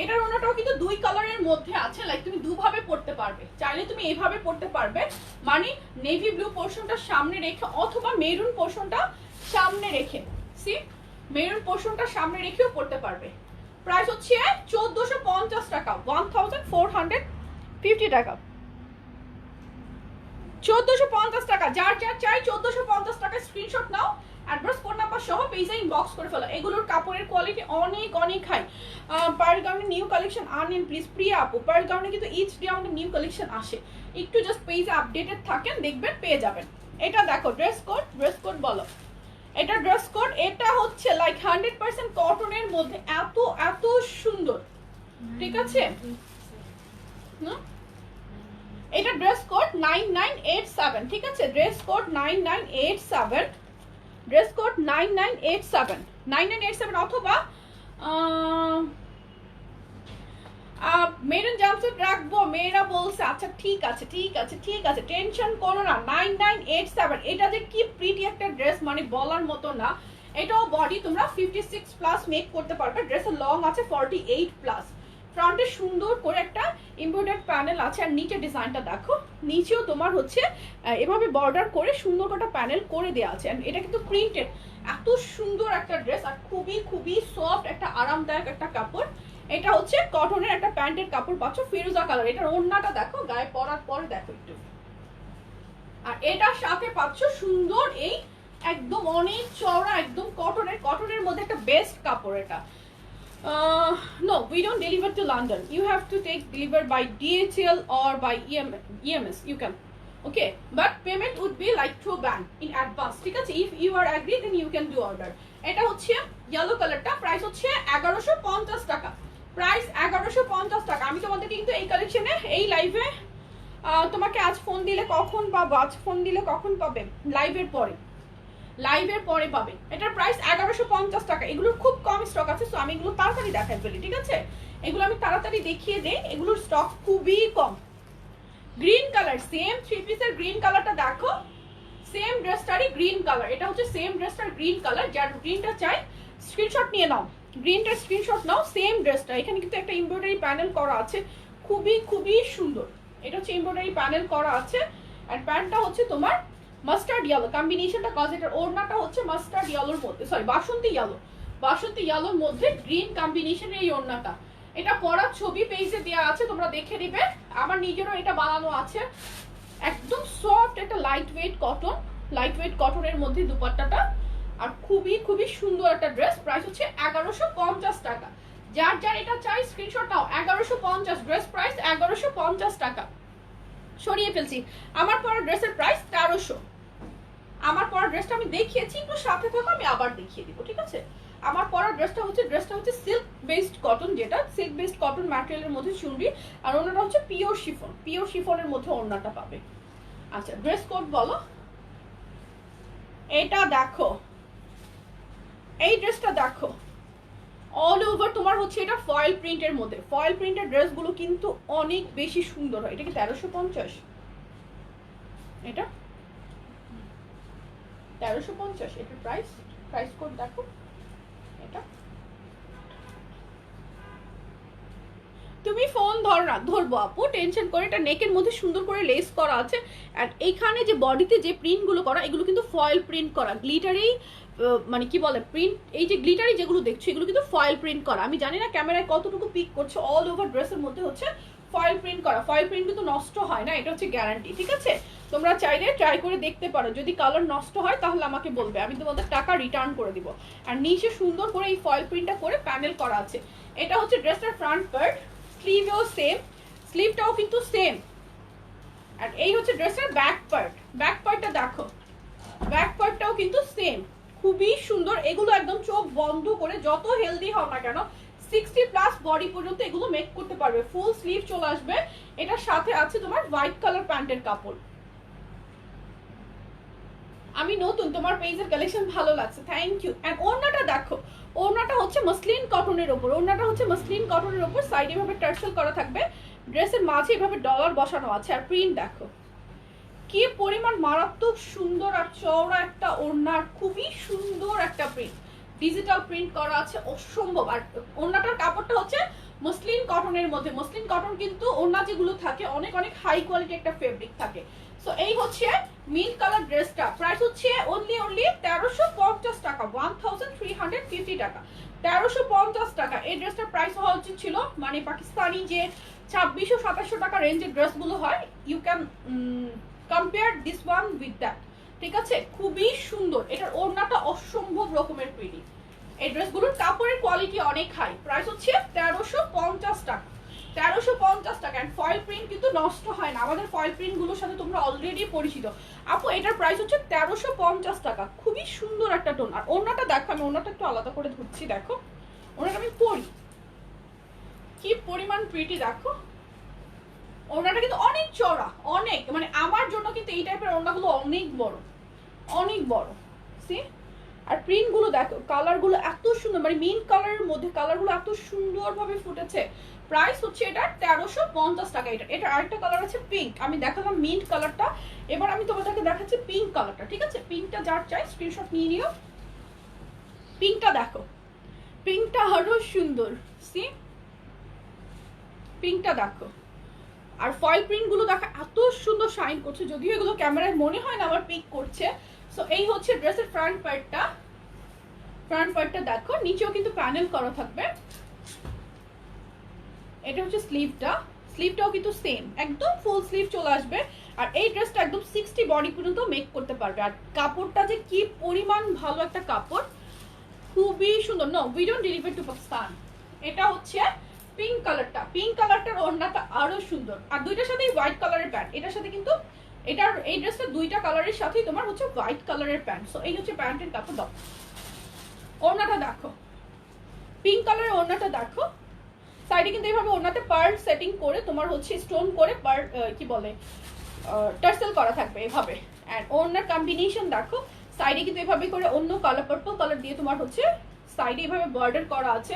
এটার ওড়নাটাও কিন্তু দুই কালারের মধ্যে আছে, লাইক তুমি দুভাবে পরতে পারবে। চাইলে তুমি এইভাবে পরতে পারবে, মানে নেভি ব্লু পোর্শনটা সামনে রেখে অথবা মেরুন পোর্শনটা সামনে রেখে, সি মেরুন পোর্শনটা সামনে রেখেও পরতে পারবে। প্রাইস হচ্ছে 1450 টাকা, 1450 টাকা। 1450 টাকা। যার যার চাই 1450 টাকা স্ক্রিনশট নাও, অ্যাড্রেস ফোন নাম্বার সহ পেজে ইনবক্স করে ফেলো। এগুলোর কাপড়ের কোয়ালিটি অনেক অনেক হাই। পার্ল গাউনের নিউ কালেকশন আনেন প্লিজ প্রিয়া আপু। পার্ল গাউনে কিন্তু ইচ ডে আমাদের নিউ কালেকশন আসে, একটু জাস্ট পেজে আপডেটেড থাকেন, দেখবেন পেয়ে যাবেন। এটা দেখো ড্রেস কোড বলো। এটা ড্রেস কোড, এটা হচ্ছে লাইক 100% কটনের মধ্যে, এত এত সুন্দর, ঠিক আছে। এটা ড্রেস কোড 9987, ঠিক আছে, ড্রেস কোড 9987, ড্রেস কোড 9987 অথবা মেরুন জাম্পস্যুট রাখবো, মেয়েরা বলছে। আচ্ছা ঠিক আছে ঠিক আছে ঠিক আছে, টেনশন করো না। 9987, এটা যে কি প্রিটি একটা ড্রেস, মানে বলার মতো না। এটাও বডি তোমরা 56 প্লাস মেক করতে পারবে। ড্রেসের লং আছে 48 প্লাস। ফ্রন্টে সুন্দর করে একটা এমব্রয়ডারি প্যানেল আছে, আর নিচে ডিজাইনটা দেখো, নিচেও তোমার হচ্ছে এভাবে বর্ডার করে সুন্দর একটা প্যানেল করে দেওয়া আছে। এটা কিন্তু প্রিন্টেড, এত সুন্দর একটা ড্রেস, আর খুবই খুবই সফট একটা আরামদায়ক একটা কাপড়। এটা হচ্ছে কটনের একটা প্যান্টের কাপড় পাচ্ছ, ফিরোজা কালার। এটার ওড়নাটা দেখো, গায়ে পরার পরে দেখো একটু। আর এটার সাথে পাচ্ছ সুন্দর এই একদম অনেক চওড়া একদম কটনের মধ্যে একটা বেস্ট কাপড় এটা। No, we don't deliver to London. You have to take deliver by DHL or by EMS. You can, okay, but payment would be like through bank in advance, ঠিক আছে। If you are agree then you can do order. এটা হচ্ছে ইয়েলো কালারটা, প্রাইস হচ্ছে 1150 টাকা, প্রাইস 1150 টাকা। আমি তোমাদের কিন্তু এই কালেকশনে এই লাইভে তোমাকে আজ ফোন দিলে কখন পাবো, আজ ফোন দিলে কখন পাবে, লাইভের পরে পাবে। এটার প্রাইস 1150 টাকা। এগুলোর খুব কম স্টক আছে, সো আমি এগুলো তাড়াতাড়ি দেখাই ফেলি, ঠিক আছে। এগুলো আমি তাড়াতাড়ি দেখিয়ে দেই, এগুলোর স্টক খুবই কম। গ্রিন কালার, সেম থ্রি পিসের গ্রিন কালারটা দেখো, সেম ড্রেসটারই গ্রিন কালার। এটা হচ্ছে সেম ড্রেসটার গ্রিন কালার। যার গ্রিনটা চাই স্ক্রিনশট নিয়ে নাও, গ্রিনটার স্ক্রিনশট নাও। সেম ড্রেসটা, এখানে কিন্তু একটা এমব্রয়ডারি প্যানেল করা আছে, খুবই খুবই সুন্দর। এটা হচ্ছে এমব্রয়ডারি প্যানেল করা আছে, আর প্যান্টটা হচ্ছে তোমার মাস্টার্ড ইয়েলো কম্বিনেশনটা, কজ এটার ওড়নাটা হচ্ছে মাস্টার্ড ইয়েলোর মধ্যে, সরি বাসন্তী ইয়েলোর মধ্যে গ্রিন কম্বিনেশনের এই ওড়নাটা। এটা পরার ছবি পেজে দেওয়া আছে, তোমরা দেখে নিবে। আমার নিজেরও এটা বানানো আছে। একদম সফট একটা লাইট ওয়েট কটনের মধ্যে দুপাট্টাটা, আর খুবই খুবই সুন্দর একটা ড্রেস। প্রাইস হচ্ছে 1150 টাকা। যার এটা চাই স্ক্রিনশট নাও। 1150 ড্রেস প্রাইস 1150 টাকা। সরিয়ে ফেলছি, আমার পরা ড্রেসের প্রাইস 1300। আমার পরা ড্রেসটা আমি দেখিয়েছি, একটু সাথে থাকো, আমি আবার দেখিয়ে দিব, ঠিক আছে। আমার পরা ড্রেসটা হচ্ছে সিল্ক বেসড কটন, যেটা সিল্ক বেসড কটন ম্যাটেরিয়ালের মধ্যে চুনরি, আর ওনাটা হচ্ছে পিওর শিফনের মধ্যে ওড়নাটা পাবে। আচ্ছা ড্রেস কোড বলো। এটা দেখো, এই ড্রেসটা দেখো, অল ওভার তোমার হচ্ছে এটা ফয়েল প্রিন্টের মধ্যে। ফয়েল প্রিন্টের ড্রেসগুলো কিন্তু অনেক বেশি সুন্দর হয়। এটা কি 1350? এটা 1350 এটার প্রাইস কোড দেখো। এটা তুমি ফোন ধরবো আপু, টেনশন করে। এটা নেকের মধ্যে সুন্দর করে লেস করা আছে, আর এইখানে যে বডিতে যে প্রিন্টগুলো করা, এগুলো কিন্তু ফয়েল প্রিন্ট করা, গ্লিটারি মানে কি বলে প্রিন্ট, এই যে গ্লিটারি যেগুলো দেখছো এগুলো কিন্তু ফয়েল প্রিন্ট করা। আমি জানি না ক্যামেরায় কতটুকু পিক করছে, অল ওভার ড্রেসের মধ্যে হচ্ছে ফয়েল প্রিন্ট করা। ফয়েল প্রিন্ট কিন্তু নষ্ট হয় না, এটা হচ্ছে গ্যারান্টি, ঠিক আছে। তোমরা চাইলে ট্রাই করে দেখতে পারো, যদি কালার নষ্ট হয় তাহলে আমাকে বলবে, আমি তোমাদের টাকা রিটার্ন করে দিব। আর নিচে সুন্দর করে এই ফয়েল প্রিন্টটা করে প্যানেল করা আছে। এটা হচ্ছে ড্রেসটার ফ্রন্ট পার্ট, স্লিভও সেম, স্লিভটাও কিন্তু সেম। আর এই হচ্ছে ড্রেসের ব্যাক পার্টটা দেখো, ব্যাক পার্টটাও কিন্তু সেম, খুবই সুন্দর। এগুলো একদম চোখ বন্ধ করে, যত হেলদি হও না কেন 60 প্লাস বডি পর্যন্ত এগুলো মেক করতে পারবে। ফুল স্লিভ চলে আসবে। এটার সাথে আছে তোমার হোয়াইট কালার প্যান্টের কাপড়। আমি নতুন, তোমার পেজের কালেকশন ভালো লাগছে, থ্যাংক ইউ। এন্ড ওড়নাটা দেখো, ওড়নাটা হচ্ছে মসলিন কটনের উপর, সাইডে এভাবে টার্সেল করা থাকবে, ড্রেসের মাঝে এভাবে ডলার বসানো আছে। আর প্রিন্ট দেখো কি পরিমাণ মারাত্মক সুন্দর আর চওড়া একটা ওড়নার, খুবই সুন্দর একটা প্রিন্ট, ডিজিটাল প্রিন্ট করা আছে, অসম্ভব। আর ওড়নাটার কাপড়টা হচ্ছে মসলিন কটনের মধ্যে। মসলিন কটন কিন্তু ওড়না যেগুলো থাকে অনেক অনেক হাই কোয়ালিটি একটা ফেব্রিক থাকে। সো এই হচ্ছে মিন্ট কালার ড্রেসটা, প্রাইস হচ্ছে অনলি 1350 টাকা, 1350 টাকা, 1350 টাকা। এই ড্রেসটার প্রাইস হওয়া উচিত ছিল মানে পাকিস্তানি যে 2600-2700 টাকা রেঞ্জের ড্রেসগুলো হয়, you can compare this one with that, ঠিক আছে। খুবই সুন্দর, এটার ওড়নাটা অসম্ভব রকমের প্রিটি। এই ড্রেসগুলোর কাপড়ের কোয়ালিটি অনেক হাই, প্রাইস হচ্ছে 1350 টাকা। 1350 টাকা। এন্ড ফয়েল প্রিন্ট কিন্তু নষ্ট হয় না, আমাদের ফয়েল প্রিন্ট গুলোর সাথে তোমরা অলরেডি পরিচিত। আপু এটার প্রাইস হচ্ছে 1350 টাকা। খুবই সুন্দর একটা টোন। আর ওড়নাটা দেখো, আমি ওড়নাটা একটু আলাদা করে ধরছি, দেখো ওড়নাটা আমি পরি কি পরিমাণ প্রিটি, দেখো ওড়নাটা কিন্তু অনেক চড়া, অনেক, মানে আমার জন্য কিন্তু এই টাইপের ওড়নাগুলো অনেক বড়, অনেক বড়। সি আর প্রিন্ট গুলো দেখো, কালার গুলো এত সুন্দর, মানে মিন্ট কালারের মধ্যে কালার গুলো এত সুন্দরভাবে ফুটেছে। প্রাইস হচ্ছে এটা 1350 টাকা। এটা আরেকটা কালার আছে পিঙ্ক, আমি দেখালাম মিন্ট কালারটা, এবার আমি তোমাদেরকে দেখাচ্ছি পিঙ্ক কালারটা। ঠিক আছে, পিঙ্কটা যার চাই স্ক্রিনশট নিয়ে নিও। পিঙ্কটা দেখো, পিঙ্কটা আরো সুন্দর। সি পিঙ্কটা দেখো, আর ফয়েল প্রিন্ট গুলো দেখো এত সুন্দর শাইন করছে, যদিও এগুলো ক্যামেরায় মনে হয় না আবার পিক করছে। সো এই হচ্ছে ড্রেসের ফ্রন্ট পার্টটা। ফ্রন্ট পার্টটা দেখো, নিচেও কিন্তু প্যানেল করা থাকবে। এটা হচ্ছে স্লিভটা, স্লিভটাও কিন্তু সেম, একদম ফুল স্লিভ চলে আসবে। আর এই ড্রেসটা একদম 60 বডি পর্যন্ত মেক করতে পারবে। আর কাপড়টা যে কি পরিমাণ ভালো একটা কাপড়, খুবই সুন্দর। No we don't deliver to Pakistan. এটা হচ্ছে পিঙ্ক কালারটা, পিঙ্ক কালারটার ওড়নাটা আরো সুন্দর। আর দুইটার সাথেই হোয়াইট কালারের প্যান্ট, এটার সাথে কিন্তু এটার এই ড্রেসটা দুইটা কালারের সাথেই তোমার হচ্ছে হোয়াইট কালারের প্যান্ট। সো এই হচ্ছে প্যান্টের কাপড়। দাও ওড়নাটা দেখো, পিঙ্ক কালারের ওড়নাটা দেখো, সাইডে কিন্তু এইভাবে ওড়নাতে পার্ল সেটিং করে তোমার হচ্ছে স্টোন করে পার্ল কি বলে টার্সেল করা থাকবে এভাবে। এন্ড ওড়নার কম্বিনেশন দেখো, সাইডে কিন্তু এভাবে করে অন্য কালার পার্পল কালার দিয়ে তোমার হচ্ছে সাইডে এভাবে বর্ডার করা আছে।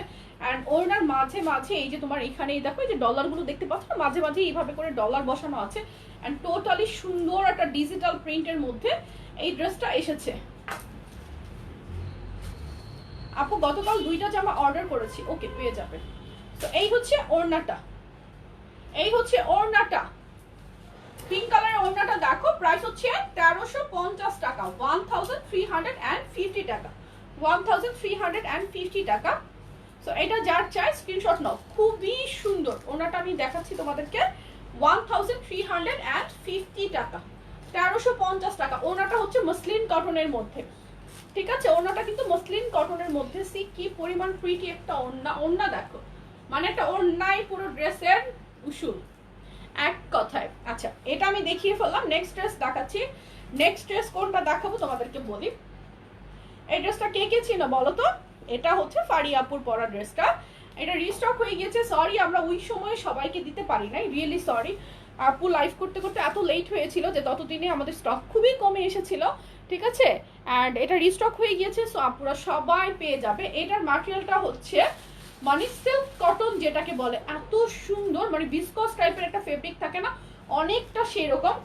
এন্ড ওড়নার মাঝে মাঝে এই যে তোমার এখানে দেখো এই যে ডলার গুলো দেখতে পাচ্ছ, মাঝে মাঝে এইভাবে করে ডলার বসানো আছে। এন্ড টোটালি সুন্দর একটা ডিজিটাল প্রিন্টের মধ্যে এই ড্রেসটা এসেছে। আপু গতকাল দুইটা জামা অর্ডার করেছি, ওকে পেয়ে যাবে। তো এই হচ্ছে ওড়নাটা, এই হচ্ছে ওড়নাটা, পিঙ্ক কালারের ওড়নাটা দেখো। প্রাইস হচ্ছে 1350 টাকা, 1350 টাকা, 1350 টাকা। সো এটা যার চাই স্ক্রিনশট নাও, খুবই সুন্দর ওড়নাটা আমি দেখাচ্ছি তোমাদেরকে। 1350 টাকা, 1350 টাকা। ওড়নাটা হচ্ছে মসলিন কটনের মধ্যে, ঠিক আছে, ওড়নাটা কিন্তু মসলিন কটনের মধ্যে। সি কি পরিমাণ প্রিটি একটা ওড়না, ওড়না দেখো, মানে একটা ওড়নায় পুরো ড্রেসের উসুল এক কথায়। আচ্ছা এটা আমি দেখিয়ে ফেললাম, নেক্সট ড্রেস দেখাচ্ছি। নেক্সট ড্রেস কোনটা দেখাবো তোমাদেরকে বলি। এই ড্রেসটা কে কে ছিল বলো তো? এটা হচ্ছে ফারিয়া আপুর পরা ড্রেসটা। এটা রিস্টক হয়ে গিয়েছে, সরি আমরা ওই সময় সবাইকে দিতে পারি নাই, রিয়েলি সরি। আপু লাইভ করতে করতে এত লেট হয়েছিল যে ততদিনে আমাদের স্টক খুবই কমে এসেছিল, ঠিক আছে। অ্যান্ড এটা রিস্টক হয়ে গিয়েছে, সো আপুরা সবাই পেয়ে যাবে। এটার ম্যাটেরিয়ালটা হচ্ছে মানে সিল্ক কটন যেটাকে বলে, এত সুন্দর, মানে বিসকস টাইপের একটা ফেব্রিক থাকে না, অনেকটা সেরকম।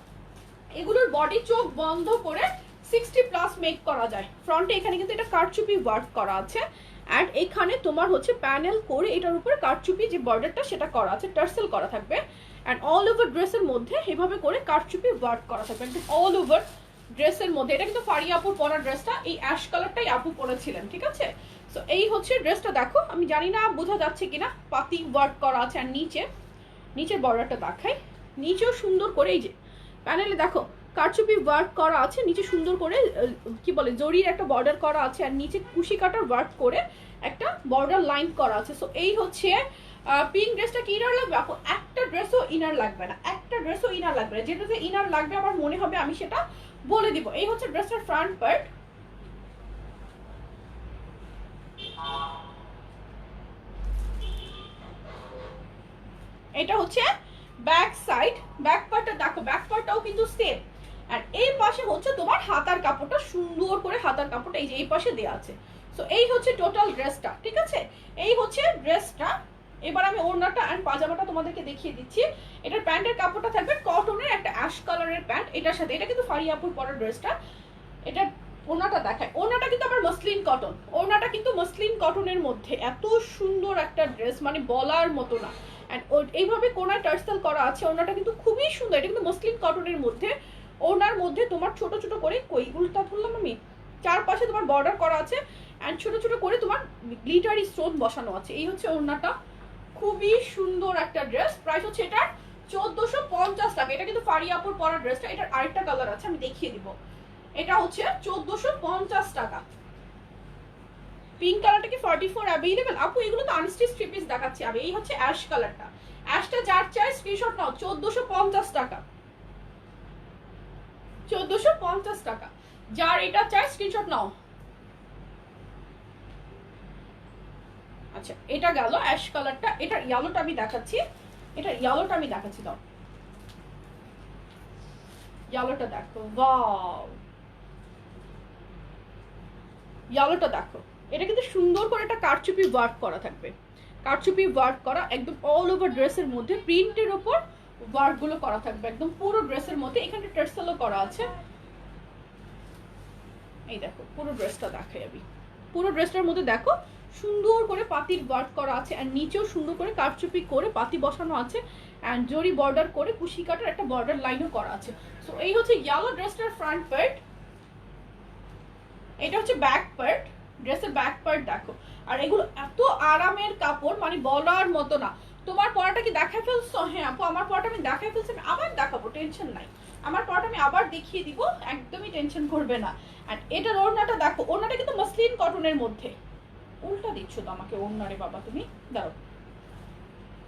এগুলোর বডি চোখ বন্ধ করে 60+ মেক করা যায়। ফ্রন্টে এখানে কিন্তু এটা কারচুপি ওয়ার্ক করা আছে। অ্যান্ড এখানে তোমার হচ্ছে প্যানেল করে এটার উপরে কারচুপি যে বর্ডারটা সেটা করা আছে, টার্সেল করা থাকবে। অ্যান্ড অল ওভার ড্রেসের মধ্যে এভাবে করে কারচুপি ওয়ার্ক করা থাকবে, একদম অল ওভার ড্রেসের মধ্যে। এটা কিন্তু ফারিয়া আপুর পরা ড্রেসটা, এই অ্যাশ কালারটাই আপু পরেছিলেন, ঠিক আছে। সো এই হচ্ছে ড্রেসটা দেখো, আমি জানি না বোঝা যাচ্ছে কিনা, পাতি ওয়ার্ক করা আছে। আর নিচের বর্ডারটা দেখাই, নিচেও সুন্দর করে এই যে প্যানেলে দেখো কারচুপি ওয়ার্ক করা আছে, নিচে সুন্দর করে কি বলে জরির একটা বর্ডার করা আছে। আর নিচে কুশি কাটার ওয়ার্ক করে একটা বর্ডার লাইন করা আছে। সো এই হচ্ছে পিঙ্ক ড্রেসটা কি ইনার লাগবে আপু? একটা ড্রেসও ইনার লাগবে না, একটা ড্রেসও ইনার লাগবে না। যেটাতে ইনার লাগবে আমার মনে হবে আমি সেটা বলে দিব। এই হচ্ছে ড্রেসটার ফ্রন্ট পার্ট। এটা হচ্ছে ব্যাক সাইড, ব্যাক পার্টটা দেখো, ব্যাক পার্টটাও কিন্তু সেম। আর এই পাশে হচ্ছে তোমার হাতার কাপড়টা, সুন্দর করে হাতার কাপড়টা এই যে এই পাশে দেওয়া আছে। সো এই হচ্ছে টোটাল ড্রেসটা, ঠিক আছে, এই হচ্ছে ড্রেসটা। এবার আমি ওড়নাটা এন্ড পাজামাটা তোমাদেরকে দেখিয়ে দিচ্ছি। এটার প্যান্টের কাপড়টা থাকবে কটনের, একটা অ্যাশ কালারের প্যান্ট এটার সাথে। এটা কিন্তু ফারিয়াপুর পরা ড্রেসটা। এটা ওড়নাটা দেখায়, ওড়নাটা কিন্তু আবার মসলিন কটন, ওড়নাটা কিন্তু মসলিন কটনের মধ্যে। এত সুন্দর একটা ড্রেস, মানে বলার মতো না। এন্ড এইভাবে কোনায় টার্সেল করা আছে, ওড়নাটা কিন্তু খুবই সুন্দর। এটা কিন্তু মসলিন কটনের মধ্যে। ওড়নার মধ্যে তোমার ছোট ছোট করে, কই উল্টা ধরলাম আমি, চারপাশে তোমার বর্ডার করা আছে। এন্ড ছোট ছোট করে তোমার গ্লিটারি স্টোন বসানো আছে। এই হচ্ছে ওড়নাটা, খুবই সুন্দর একটা ড্রেস। প্রাইস হচ্ছে এটার 1450 টাকা। এটা কিন্তু ফারিয়াপুর পরা ড্রেসটা। এটার আরেকটা কালার আছে, আমি দেখিয়ে দিব। এটা হচ্ছে 1450 টাকা। পিঙ্ক কালারটা কি 44 অ্যাভেলেবল আপু? এগুলো তো আনস্টিচ থ্রি পিস দেখাচ্ছি আমি। এই হচ্ছে অ্যাশ কালারটা, অ্যাশটা যার চাই স্ক্রিনশট নাও, 1450 টাকা, 1450 টাকা। যার এটা চাই স্ক্রিনশট নাও। আচ্ছা এটা গেল অ্যাশ কালারটা, এটা ইয়েলোটা আমি দেখাচ্ছি, এটা ইয়েলোটা আমি দেখাচ্ছি, দাও ইয়েলোটা দেখো, ওয়াও ইয়েলোটা দেখো, এটা কিন্তু সুন্দর করে একটা কারচুপি ওয়ার্ক করা থাকবে, কারচুপি ওয়ার্ক করা একদম অল ওভার ড্রেসের মধ্যে, প্রিন্টের ওপর ওয়ার্ক গুলো করা থাকবে একদম পুরো ড্রেসের মধ্যে। এখানে টার্সেলও করা আছে, এই দেখো পুরো ড্রেসটা দেখাই আমি, পুরো ড্রেসটার মধ্যে দেখো সুন্দর করে পাতির ওয়ার্ক করা আছে, আর নিচেও সুন্দর করে কারচুপি করে পাতি বসানো আছে, অ্যান্ড জরি বর্ডার করে কুশি কাটার একটা বর্ডার লাইনও করা আছে। সো এই হচ্ছে ইয়েলো ড্রেসটার ফ্রন্ট পার্ট, এটা হচ্ছে ব্যাক পার্ট, ড্রেসের ব্যাক পার্ট দেখো। আর এগুলো এত আরামের কাপড় মানে বলার মতো না। তোমার পরাটা কি দেখাই ফেলছো? হ্যাঁ আপু আমার পরাটা আমি দেখাই ফেলছি, আমি আবার দেখাবো, টেনশন নাই, আমার পরাটা আমি আবার দেখিয়ে দিব, একদমই টেনশন করবে না। আর এটার ওড়নাটা দেখো, ওড়নাটা কিন্তু মসলিন কটনের মধ্যে, উল্টা দিচ্ছ তো আমাকে ওড়নারে বাবা তুমি, দাও।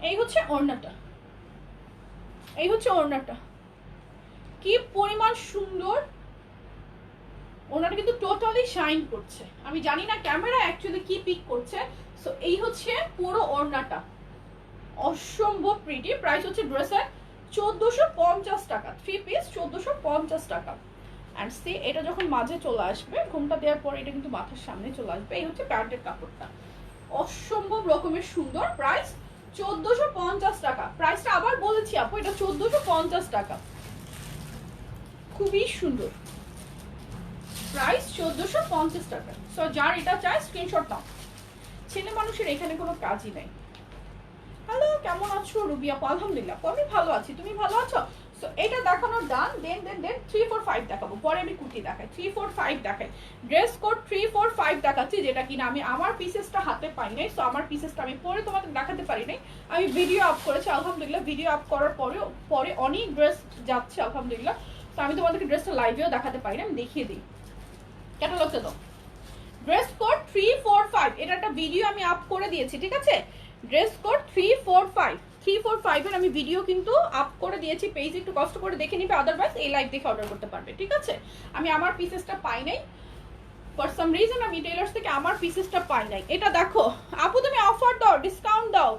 এই হচ্ছে ওড়নাটা, এই হচ্ছে ওড়নাটা, কি পরিমাণ সুন্দর, ওনাটা কিন্তু টোটালি শাইন করছে, আমি জানি না ক্যামেরা অ্যাকচুয়ালি কি পিক করছে। সো এই হচ্ছে পুরো ওড়নাটা, অসম্ভব প্রিটি। প্রাইস হচ্ছে ড্রেসের 1450 টাকা, 3 পিস 1450 টাকা। অ্যান্ড সি এটা যখন মাঝে চলে আসবে, ঘুমটা দেওয়ার পরে এটা কিন্তু মাথার সামনে চলে আসবে। এই হচ্ছে প্যান্টের কাপড়টা, অসম্ভব রকমের সুন্দর। প্রাইস 1450 টাকা, প্রাইসটা আবার বলেছি আপু, এটা 1450 টাকা, খুবই সুন্দর। প্রাইস 1450 টাকা। সো যার এটা চাই স্ক্রিনশট দাও। ছেলে মানুষের এখানে কোনো কাজই নাই। হ্যালো কেমন আছো রুবি আপু? আলহামদুলিল্লাহ আমি ভালো আছি, তুমি ভালো আছো? সো এটা দেখানোর ডান, দেন 3, 4, 5 দেখাবো, পরে আমি কুর্তি দেখাই, 3, 4, 5 দেখাই। ড্রেস কোড 3, 4, 5 দেখাচ্ছি, যেটা কিনা আমি আমার পিসেসটা হাতে পাই নাই। সো আমার পিসেসটা আমি পরে তোমাদের দেখাতে পারি নাই, আমি ভিডিও আপ করেছি আলহামদুলিল্লাহ। ভিডিও আপ করার পরে অনেক ড্রেস যাচ্ছে আলহামদুলিল্লাহ। তো আমি তোমাদেরকে ড্রেসটা লাইভেও দেখাতে পারি না, আমি দেখিয়ে দিই। ক্যাটালগটা দাও। ড্রেস কোড 3, 4, 5, এটা একটা ভিডিও আমি আপ করে দিয়েছি, ঠিক আছে? ড্রেস কোড 3, 4, 5, 3, 4, 5 এর আমি ভিডিও কিন্তু আপ করে দিয়েছি পেজে, একটু কষ্ট করে দেখে নিবে, আদারওয়াইজ এই লাইভ দেখে অর্ডার করতে পারবে, ঠিক আছে? আমি আমার পিসেসটা পাই নাই, ফর সাম রিজন আমি টেলার্স থেকে আমার পিসেসটা পাই নাই। এটা দেখো আপু, তুমি অফার দাও, ডিসকাউন্ট দাও,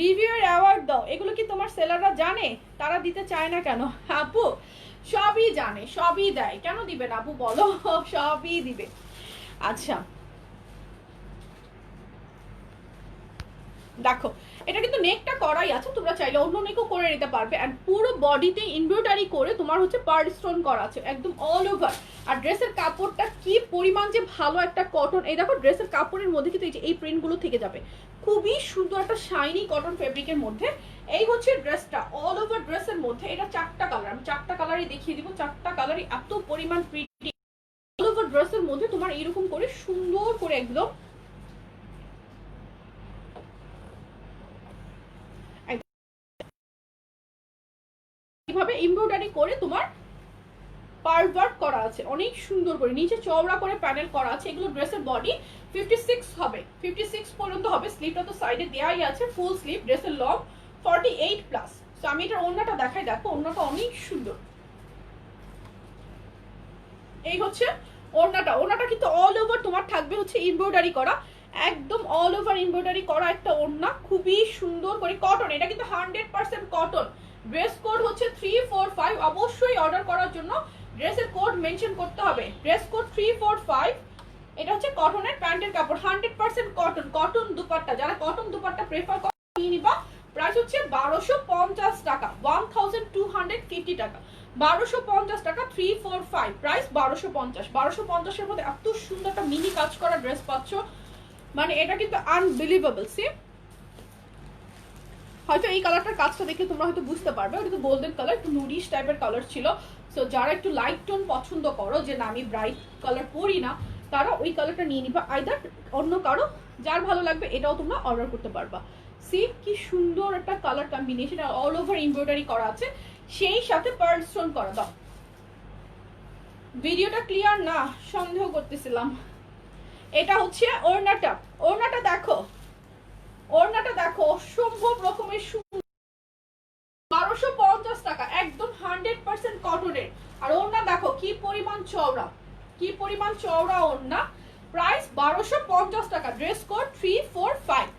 রিভিউয়ের অ্যাওয়ার্ড দাও, এগুলো কি তোমার সেলাররা জানে? তারা দিতে চায় না কেন আপু? সবই জানে, সবই দেয়, কেন দিবে না আপু বলো? সবই দিবে। আচ্ছা দেখো এটা কিন্তু নেকটা করাই আছে, তোমরা চাইলে অন্য নেকও করে নিতে পারবে। এন্ড পুরো বডিতে এমব্রয়ডারি করে তোমার হচ্ছে পার্ল স্টোন করা আছে একদম অল ওভার। আর ড্রেসের কাপড়টা কি পরিমাণ যে ভালো একটা কটন, এই দেখো ড্রেসের কাপড়ের মধ্যে কিন্তু এই প্রিন্টগুলো থেকে যাবে, খুবই সুন্দর একটা শাইনি কটন ফেব্রিকের মধ্যে। এই হচ্ছে ড্রেসটা অল ওভার ড্রেসের মধ্যে, এটা 4টা কালার, আমি 4টা কালারই দেখিয়ে দিব, 4টা কালারই এত পরিমাণ প্রিন্টি। অল ওভার ড্রেসের মধ্যে তোমার এরকম করে সুন্দর করে একদম এইভাবে এমব্রয়ডারি করে তোমার পার্ল ওয়ার্ক করা আছে অনেক সুন্দর করে, নিচে চওড়া করে প্যানেল করা আছে। এগুলো ড্রেসের বডি 56 হবে, 56 পর্যন্ত হবে। স্লিভটা তো সাইডে দেয়াই আছে, ফুল স্লিভ। ড্রেসের লং 48 প্লাস। সো আমি এটার ওড়নাটা দেখাই, দেখো ওড়নাটা অনেক সুন্দর। এই হচ্ছে ওড়নাটা, ওড়নাটা কিন্তু অল ওভার তোমার থাকবে হচ্ছে এমব্রয়ডারি করা, একদম অল ওভার এমব্রয়ডারি করা একটা ওড়না, খুবই সুন্দর করে কটন, এটা কিন্তু 100% কটন। ড্রেস কোড হচ্ছে 3, 4, 5, অবশ্যই অর্ডার করার জন্য ড্রেসের কোড মেনশন করতে হবে। ড্রেস কোড 3, 4, 5, এটা হচ্ছে কটনের প্যান্টের কাপড়, 100% কটন। কটন দুপাট্টা, যারা কটন দুপাট্টা প্রেফার করে নিয়ে নিবা। প্রাইস হচ্ছে 1250 টাকা, 1250 টাকা, 1250 টাকা, 3, 4, 5, প্রাইস 1250। 1250 এর মধ্যে এত সুন্দর একটা মিনি কাজ করা ড্রেস পাচ্ছ, মানে এটা কিন্তু আনবিলিভেবল। সি হয়তো এই কালারটার কাজটা দেখে তোমরা হয়তো বুঝতে পারবে, ওটা তো গোল্ডেন কালার, একটু নুডিশ টাইপের কালার ছিল। সো যারা একটু লাইট টোন পছন্দ করো, যে না আমি ব্রাইট কালার পরি না, তারা ওই কালারটা নিয়ে নিবা। আইদার অন্য কারো যার ভালো লাগবে এটাও তোমরা অর্ডার করতে পারবা। সি কি সুন্দর একটা কালার কম্বিনেশন, আর অল ওভার এমব্রয়ডারি করা আছে, সেই সাথে পার্ল স্টোন করা। দাও ভিডিওটা ক্লিয়ার না, সন্দেহ করতেছিলাম। এটা হচ্ছে ওড়নাটা, ওড়নাটা দেখো, ওড়নাটা দেখো অসম্ভব রকমের সুন্দর। টাকা, একদম 100% কটনের। আর ওড়না দেখো কি পরিমাণ চওড়া, কি পরিমাণ চওড়া ওড়না। প্রাইস 1250 টাকা। Dress code 345।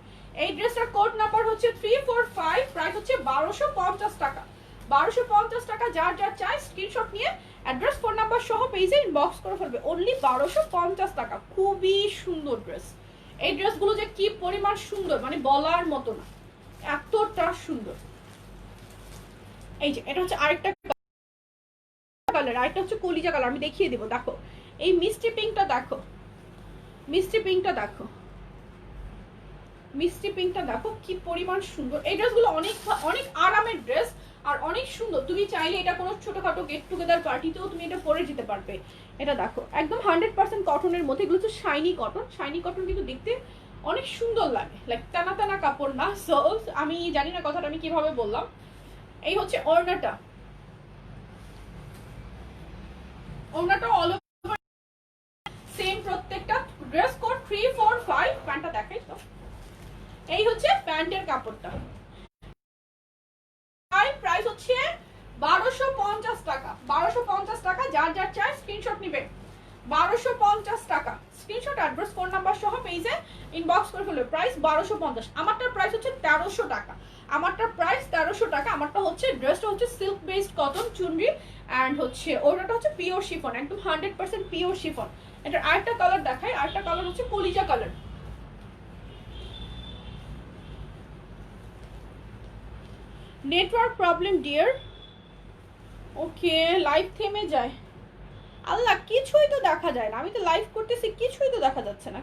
এই ড্রেসটার কোড নাম্বার হচ্ছে 345। প্রাইস হচ্ছে 1250 টাকা। 1250 টাকা। যার যার চাই স্ক্রিনশট নিয়ে অ্যাড্রেস ফোন নাম্বার সহ পেজে ইনবক্স করে ফেলবে। অনলি 1250 টাকা। খুবই সুন্দর ড্রেস। এই ড্রেসগুলো যে কি পরিমাণ সুন্দর মানে বলার মতো না, এতটা সুন্দর। এই যে এটা হচ্ছে আরেকটা কালার, আরেকটা হচ্ছে কলিজা কালার। আমি দেখিয়ে দিব। দেখো এই মিষ্টি পিঙ্কটা দেখো, মিষ্টি পিঙ্কটা দেখো, মিষ্টি পিঙ্কটা দেখো কি পরিমাণ সুন্দর। এই ড্রেসগুলো অনেক অনেক আরামের ড্রেস আর অনেক সুন্দর। তুমি চাইলে এটা কোনো ছোটখাটো গেট টুগেদার পার্টিতেও তুমি এটা পরে যেতে পারবে। এটা দেখো একদম 100% কটনের মধ্যে। এগুলো হচ্ছে শাইনি কটন। শাইনি কটন কিন্তু দেখতে অনেক সুন্দর লাগে, লাইক টানা টানা কাপড় না। সো আমি জানি না কথাটা আমি কিভাবে বললাম। এই হচ্ছে ওড়নাটা, ওড়নাটা অল ওভার সেম প্রত্যেকটা। Dress code 345। প্যান্টটা দেখাই তো। এই হচ্ছে প্যান্টের কাপড়টা। প্রাইস হচ্ছে 1250 টাকা। 1250 টাকা। যার যার চাই স্ক্রিনশট নিবে। 1250 টাকা। স্ক্রিনশট অ্যাড্রেস ফোন নাম্বার সহ পেজে ইনবক্স করে ফেলবে। প্রাইস 1250। আমারটার প্রাইস হচ্ছে 1300 টাকা। আমারটার প্রাইস 1300 টাকা। আমারটা হচ্ছে ড্রেসটা হচ্ছে সিল্ক বেসড কটন চুনরি অ্যান্ড হচ্ছে ওড়নাটা হচ্ছে পিওর শিফন, একদম 100% পিওর শিফন। এটার আরেকটা কালার দেখাই। আরেকটা কালার হচ্ছে কলিজা colour. Network problem dear. Okay, live থেমে যায়। আল্লাহ, কিছুই তো দেখা যায় না। আমি তো লাইভ করতেছি, কিছুই তো দেখা যাচ্ছে না।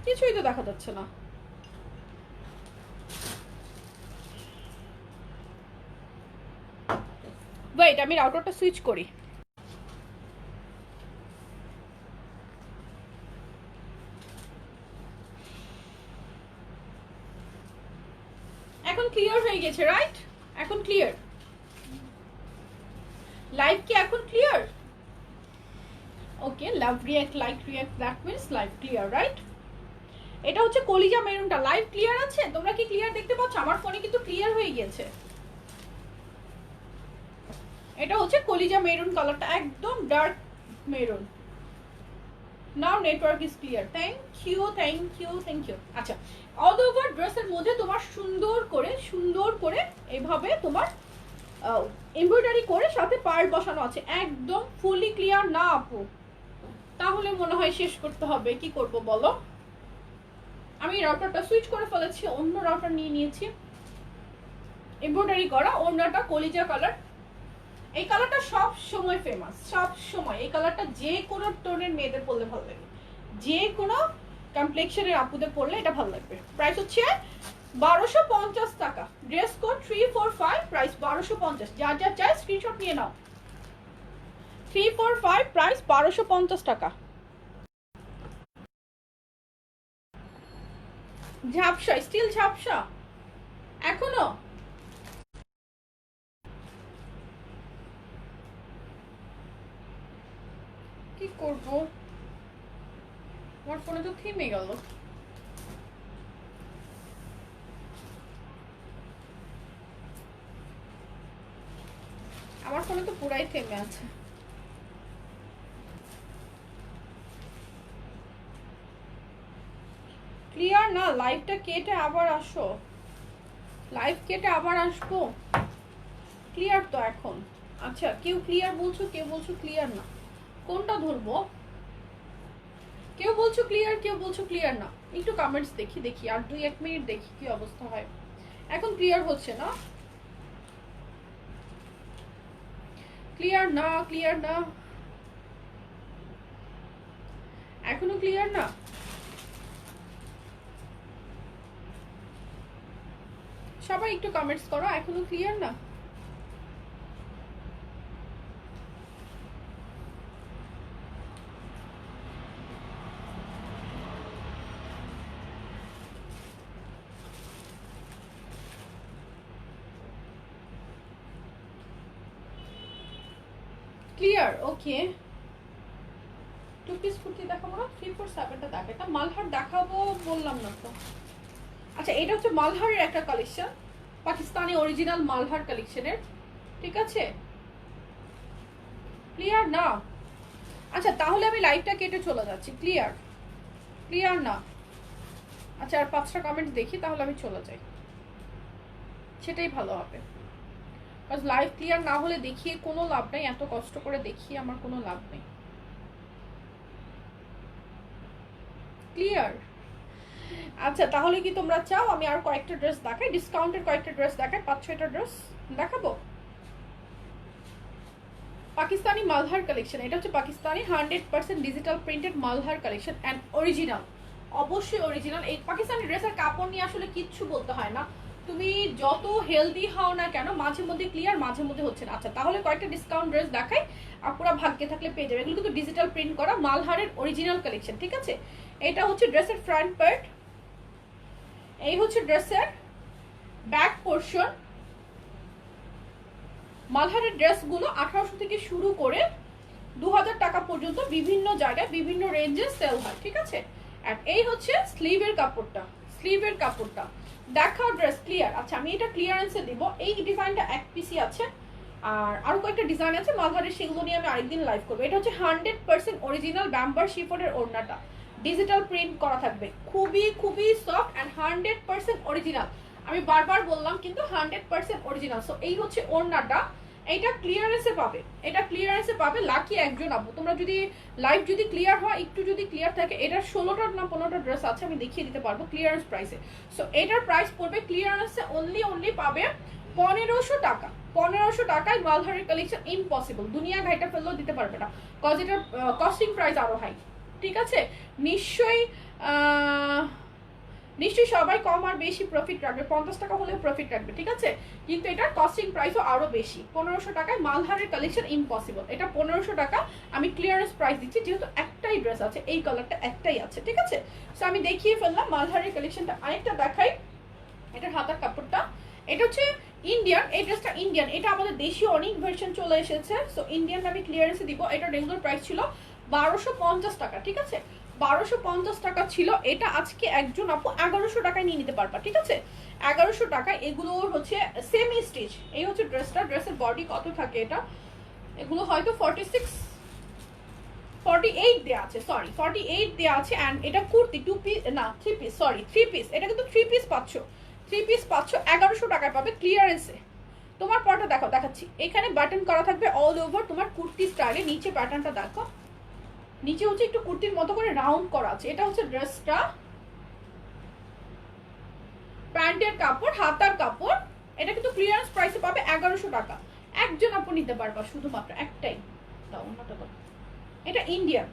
কিছুই তো দেখা যাচ্ছে না। ওয়েট, আমি রাউটারটা সুইচ করি। এখন ক্লিয়ার হয়ে গেছে, রাইট? এখন ক্লিয়ার লাইভ কি এখন clear? Okay, love react, like react, that means live clear, right? এটা হচ্ছে কলিজা মেরুনটা। লাইভ ক্লিয়ার আছে? তোমরা কি ক্লিয়ার দেখতে পাচ্ছ? আমার ফোনে কিন্তু ক্লিয়ার হয়ে গিয়েছে। এটা হচ্ছে কলিজা মেরুন কালারটা, একদম dark maroon. Now network is clear. Thank you, thank you, thank you. আচ্ছা, অল ওভার ড্রেসের মধ্যে তোমার সুন্দর করে এইভাবে তোমার এমব্রয়ডারি করে সাথে পার্ল বসানো আছে। একদম ফুলি ক্লিয়ার না আপু? তাহলে মনে হয় শেষ করতে হবে। কি করব বলো? আমি রাউটারটা সুইচ করে ফেলেছি, অন্য রাউটার নিয়ে নিয়েছি। এমব্রয়ডারি করা ওড়নাটা কলিজা কালার। এই কালারটা সব সময় ফেমাস, সব সময়। এই কালারটা যে কোনো টোনের মেয়েদের পরলে ভালো লাগে, যে কোনো কমপ্লেক্সনের আপুদের পরলে এটা ভালো লাগবে। প্রাইস হচ্ছে 1250 টাকা। Dress code 345। প্রাইস 1250। যার যার চাই স্ক্রিনশট নিয়ে নাও। 345। প্রাইস 1250 টাকা। ঝাপসা, স্টিল ঝাপসা এখনো? কি করব, আমার ফোনে তো থেমে গেল। আমার ফোনে তো পুরাই থেমে আছে। ক্লিয়ার না? লাইভটা কেটে আবার আসো, লাইভ কেটে আবার আসবো। ক্লিয়ার তো এখন? আচ্ছা, কেউ ক্লিয়ার বলছো, কেউ বলছো ক্লিয়ার না। কোনটা ধরবো? কেউ বলছো ক্লিয়ার, কেউ বলছো ক্লিয়ার না। একটু কমেন্টস দেখি আর 2-1 মিনিট দেখি কি অবস্থা হয়। এখন ক্লিয়ার হচ্ছে না? ক্লিয়ার না, ক্লিয়ার না, এখনো ক্লিয়ার না। সবাই একটু কমেন্টস করো, এখনো ক্লিয়ার না। ক্লিয়ার? ওকে, 2 পিস কুর্তি দেখাবো না, 347টা দেখাই। তা মালহার দেখাবো বললাম না তো। আচ্ছা এটা হচ্ছে মালহারের একটা কালেকশন, পাকিস্তানি অরিজিনাল মালহার কালেকশনের, ঠিক আছে? ক্লিয়ার না? আচ্ছা তাহলে আমি লাইভটা কেটে চলে যাচ্ছি। ক্লিয়ার? ক্লিয়ার না? আচ্ছা আর 5টা কমেন্ট দেখি, তাহলে আমি চলে যাই, সেটাই ভালো হবে। লাইভ ক্লিয়ার না হলে দেখিয়ে কোনো লাভ নেই, এত কষ্ট করে দেখিয়ে আমার কোনো লাভ নেই। ক্লিয়ার? আচ্ছা তাহলে কি তোমরা চাও আমি আর কয়েকটা ড্রেস দেখাই, ডিসকাউন্টের কয়েকটা ড্রেস দেখাই, 5-6টা ড্রেস দেখাবো? পাকিস্তানি মালহার কালেকশন, এটা হচ্ছে Pakistani 100% digital printed Malhar collection and original, অবশ্যই অরিজিনাল। এই পাকিস্তানি ড্রেসের কাপড় নিয়ে আসলে কিচ্ছু বলতে হয় না, তুমি যত হেলদি হও না কেন মাঝে মধ্যে ক্লিয়ার, মাঝে মধ্যে হচ্ছে না। আচ্ছা তাহলে কয়েকটা ডিসকাউন্ট ড্রেস দেখাই, আপুরা ভাগ্যে থাকলে পেয়ে যাবে। এগুলো কিন্তু ডিজিটাল প্রিন্ট করা মালহারের অরিজিনাল কালেকশন, ঠিক আছে? এটা হচ্ছে ড্রেসের ফ্রন্ট পার্ট, এই হচ্ছে ড্রেসের ব্যাক পোর্শন। মালহারের ড্রেসগুলো 1800 থেকে শুরু করে 2000 টাকা পর্যন্ত বিভিন্ন জায়গায় বিভিন্ন রেঞ্জে সেল হয়, ঠিক আছে? আর এই হচ্ছে স্লিভের কাপড়টা, স্লিভের কাপড়টা দেখাও ড্রেস। ক্লিয়ার? আচ্ছা আমি এটা ক্লিয়ারেন্সে দিব। এই ডিজাইনটা এক পিসি আছে, আর আরো কয়েকটা ডিজাইন আছে মালহারের, সেগুলো নিয়ে আমি আরেকদিন লাইভ করবো। এটা হচ্ছে 100% অরিজিনাল ব্যাম্বার শিফনের ওড়নাটা, ডিজিটাল প্রিন্ট করা থাকবে, খুবই খুবই সফট অ্যান্ড 100% অরিজিনাল। আমি বারবার বললাম কিন্তু 100% অরিজিনাল। সো এই হচ্ছে ওড়নাটা, এইটা ক্লিয়ারেন্সে পাবে, এটা ক্লিয়ারেন্সে পাবে লাকি একজন আপু। তোমরা যদি লাইভ যদি ক্লিয়ার হয়, একটু যদি ক্লিয়ার থাকে, এটার 16টা না 15টা ড্রেস আছে, আমি দেখিয়ে দিতে পারবো ক্লিয়ারেন্স প্রাইসে। সো এটার প্রাইস পড়বে ক্লিয়ারেন্সে অনলি পাবে 1500 টাকা। 1500 টাকায় মালহারের কালেকশন ইম্পসিবল, দুনিয়া ঘাইটা ফেললেও দিতে পারবে না, কজ এটার কস্টিং প্রাইস আরো হাই, ঠিক আছে? নিশ্চয়ই নিশ্চয়ই সবাই কম আর বেশি প্রফিট রাখবে, 50 টাকা হলেও প্রফিট রাখবে, ঠিক আছে? কিন্তু এটার কস্টিং প্রাইসও আরো বেশি। 1500 টাকায় মালহারের কালেকশন ইম্পসিবল, এটা 1500 টাকা আমি ক্লিয়ারেন্স প্রাইস দিচ্ছি, যেহেতু একটাই ড্রেস আছে, এই কালারটা একটাই আছে, ঠিক আছে? সো আমি দেখিয়ে ফেললাম মালহারের কালেকশনটা। আরেকটা দেখাই, এটার হাতার কাপড়টা, এটা হচ্ছে ইন্ডিয়ান, এই ড্রেসটা ইন্ডিয়ান, এটা আমাদের দেশীয় অনেক ভার্সন চলে এসেছে। সো ইন্ডিয়ান আমি ক্লিয়ারেন্সে দিব। এটা রেগুলার প্রাইস ছিল 1250 টাকা, ঠিক আছে? 1250 টাকা ছিল, এটা আজকে একজন আপু 1100 টাকায় নিয়ে নিতে পারবা, ঠিক আছে? 1100 টাকায়। এগুলো হচ্ছে সেমি স্টিচ। এই হচ্ছে ড্রেসটা, ড্রেসের বডি কত থাকে এটা, এগুলো হয়তো 48 দেয়া আছে, সরি 48 দেয়া আছে। অ্যান্ড এটা কুর্তি 2 পিস না 3 পিস, সরি 3 পিস, এটা কিন্তু 3 পিস পাচ্ছ, 3 পিস পাচ্ছ 1100 টাকায় পাবে ক্লিয়ারেন্সে। তোমার পরটা দেখো, দেখাচ্ছি। এখানে বাটন করা থাকবে অল ওভার তোমার কুর্তি স্টাইলে, নিচে প্যাটার্নটা দেখো, নিচে হচ্ছে একটু কুর্তির মতো করে রাউন্ড করা আছে। এটা হচ্ছে ড্রেসটা, প্যান্টের কাপড়, হাতার কাপড়। এটা কিন্তু ক্লিয়ারেন্স প্রাইসে পাবে 1100 টাকা। একজন আপু নিতে পারবা, শুধুমাত্র একটাই। দাও ওড়নাটা দাও, এটা ইন্ডিয়ান।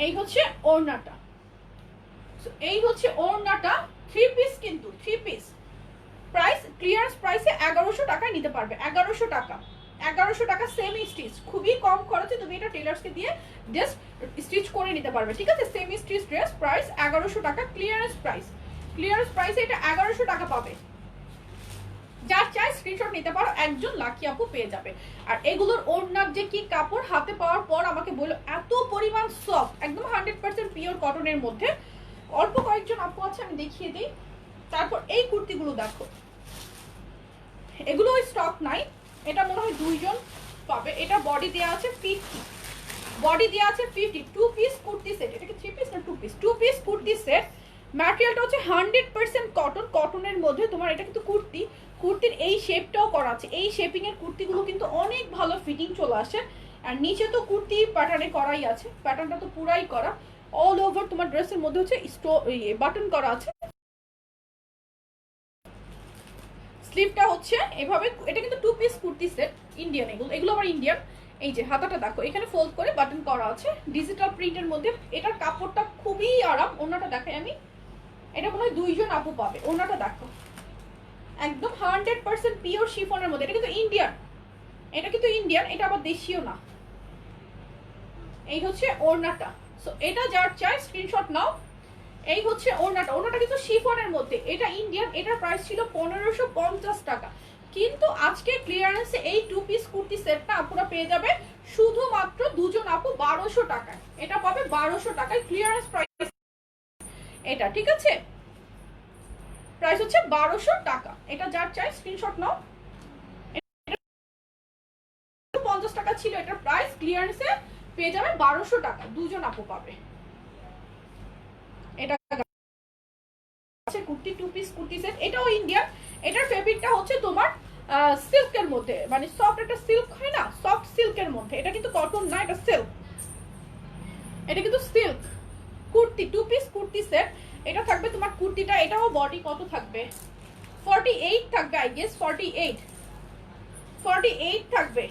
এই হচ্ছে ওড়নাটা, এই হচ্ছে ওড়নাটা, 3 পিস কিন্তু 3 পিস। প্রাইস ক্লিয়ারেন্স প্রাইসে 1100 টাকায় নিতে পারবে, 1100 টাকা, 1100 টাকা সেমি স্টিচ, খুবই কম খরচে তুমি এটা টেলার্সকে দিয়ে জাস্ট স্টিচ করে নিতে পারবে, ঠিক আছে? সেমি স্টিচ ড্রেস, প্রাইস 1100 টাকা ক্লিয়ারেন্স প্রাইস। ক্লিয়ারেন্স প্রাইসে এটা 1100 টাকা পাবে। যার চাই স্ক্রিনশট নিতে পারো, একজন লাকি আপু পেয়ে যাবে। আর এগুলোর ওড়নার যে কি কাপড়, হাতে পাওয়ার পর আমাকে বললো এত পরিমাণ সফট, একদম 100% পিওর কটনের মধ্যে। অল্প কয়েকজন আপু আছে, আমি দেখিয়ে দিই। তারপর এই কুর্তিগুলো দেখো, এগুলো স্টক নাই, এটা মনে হয় 2 জন পাবে। এটা বডি দেওয়া আছে 50, বডি দেওয়া আছে 50, 2 পিস কুর্তি সেট। এটা কি 3 পিস না 2 পিস? 2 piece kurti set. ম্যাটেরিয়ালটা হচ্ছে 100% কটন, কটনের মধ্যে তোমার। এটা কিন্তু কুর্তি, কুর্তির এই শেপটাও করা আছে, এই শেপিং এর কুর্তিগুলো কিন্তু অনেক ভালো ফিটিং চলে আসে। আর নিচে তো কুর্তি প্যাটার্নে করাই আছে, প্যাটার্নটা তো পুরাই করা। অল ওভার তোমার ড্রেসের মধ্যে হচ্ছে বাটন করা আছে। স্লিভটা হচ্ছে এভাবে, এটা কিন্তু 2 পিস কুর্তি সেট ইন্ডিয়ান, এগুলো আবার ইন্ডিয়ান। এই যে হাতাটা দেখো, এখানে ফোল্ড করে বাটন করা আছে ডিজিটাল প্রিন্টের মধ্যে। এটার কাপড়টা খুবই আরাম। ওড়নাটা দেখাই আমি, এটা মনে হয় 2 জন আপু পাবে। ওড়নাটা দেখো, একদম 100% পিওর শিফনের মধ্যে। এটা কিন্তু ইন্ডিয়ান, এটা কিন্তু ইন্ডিয়ান, এটা আবার দেশীয় না। এই হচ্ছে ওড়নাটা। সো এটা যার চাই স্ক্রিনশট নাও। এই হচ্ছে ওড়নাটা, ওড়নাটা কিন্তু শিফনের মধ্যে, এটা ইন্ডিয়ান। এটার প্রাইস ছিল 1550 টাকা, কিন্তু আজকে ক্লিয়ারেন্সে এই 2 পিস কুর্তি সেটটা আপুরা পেয়ে যাবে শুধুমাত্র 2 জন আপু 1200 টাকায়। এটা পাবে 1200 টাকায় ক্লিয়ারেন্স প্রাইস এটা, ঠিক আছে? প্রাইস হচ্ছে 1200 টাকা। এটা যার চাই স্ক্রিনশট নাও। 50 টাকা ছিল, এটার প্রাইস ক্লিয়ারেন্সে পেয়ে যাবে 1200 টাকা, দুজন আপু পাবে। এটা কুর্তি, 2 পিস কুর্তি সেট, এটাও ইন্ডিয়ান। এটার ফেব্রিকটা হচ্ছে তোমার সিল্কের মধ্যে, মানে সফট একটা সিল্ক হয় না, সফট সিল্কের মধ্যে। এটা কিন্তু কটন না, এটা সিল্ক, এটা কিন্তু silk kurti, 2 piece kurti set. এটা থাকবে তোমার কুর্তিটা, এটাও বডি কত থাকবে 48 থাকবে, আই গেস 48 থাকবে,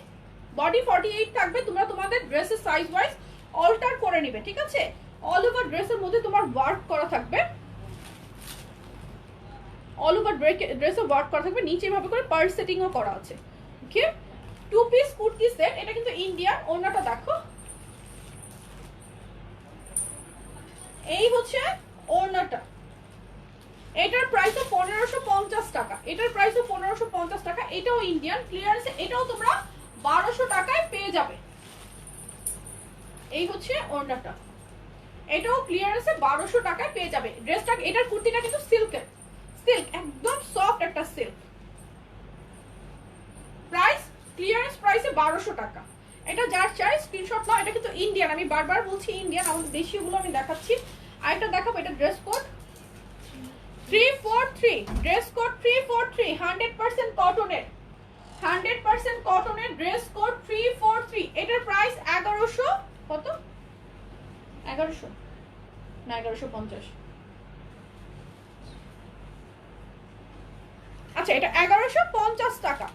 বডি 48 থাকবে। তোমরা তোমাদের ড্রেসের সাইজ ওয়াইজ অল্টার করে নিবে, ঠিক আছে? অল ওভার ড্রেসের মধ্যে তোমার ওয়ার্ক করা থাকবে, অল ওভার ড্রেসে ওয়ার্ক করা থাকবে, নিচে এভাবে করে পার্ল সেটিংও করা আছে। ওকে, 2 পিস কুর্তি সেট, এটা কিন্তু ইন্ডিয়ান। ওড়নাটা দেখো, এই হচ্ছে ওড়নাটা। এটার প্রাইসও 1550 টাকা, এটার প্রাইসও 1550 টাকা। এটাও ইন্ডিয়ান ক্লিয়ারেন্সে, এটাও তোমরা 1200 টাকায় পেয়ে যাবে। এই হচ্ছে ওড়নাটা, এটাও ক্লিয়ারেন্সে 1200 টাকায় পেয়ে যাবে। ড্রেসটা, এটার কুর্তিটা কিন্তু সিল্কের, সিল্ক একদম সফট একটা সিল্ক। প্রাইস ক্লিয়ারেন্স প্রাইসে 1200 টাকা। এটা যার চাই স্ক্রিনশট নাও। এটা কিন্তু ইন্ডিয়ান, আমি বারবার বলছি ইন্ডিয়ান, আমাদের দেশীয়গুলো আমি দেখাচ্ছি। আর এটা দেখাবো, এটা ড্রেস কোড 343, ড্রেস কোড 343, 100% কটনের, 100% কটনের ড্রেস কোড 343। এটার প্রাইস 1100, কত 1100 না 1150, আচ্ছা এটা 1150 টাকা,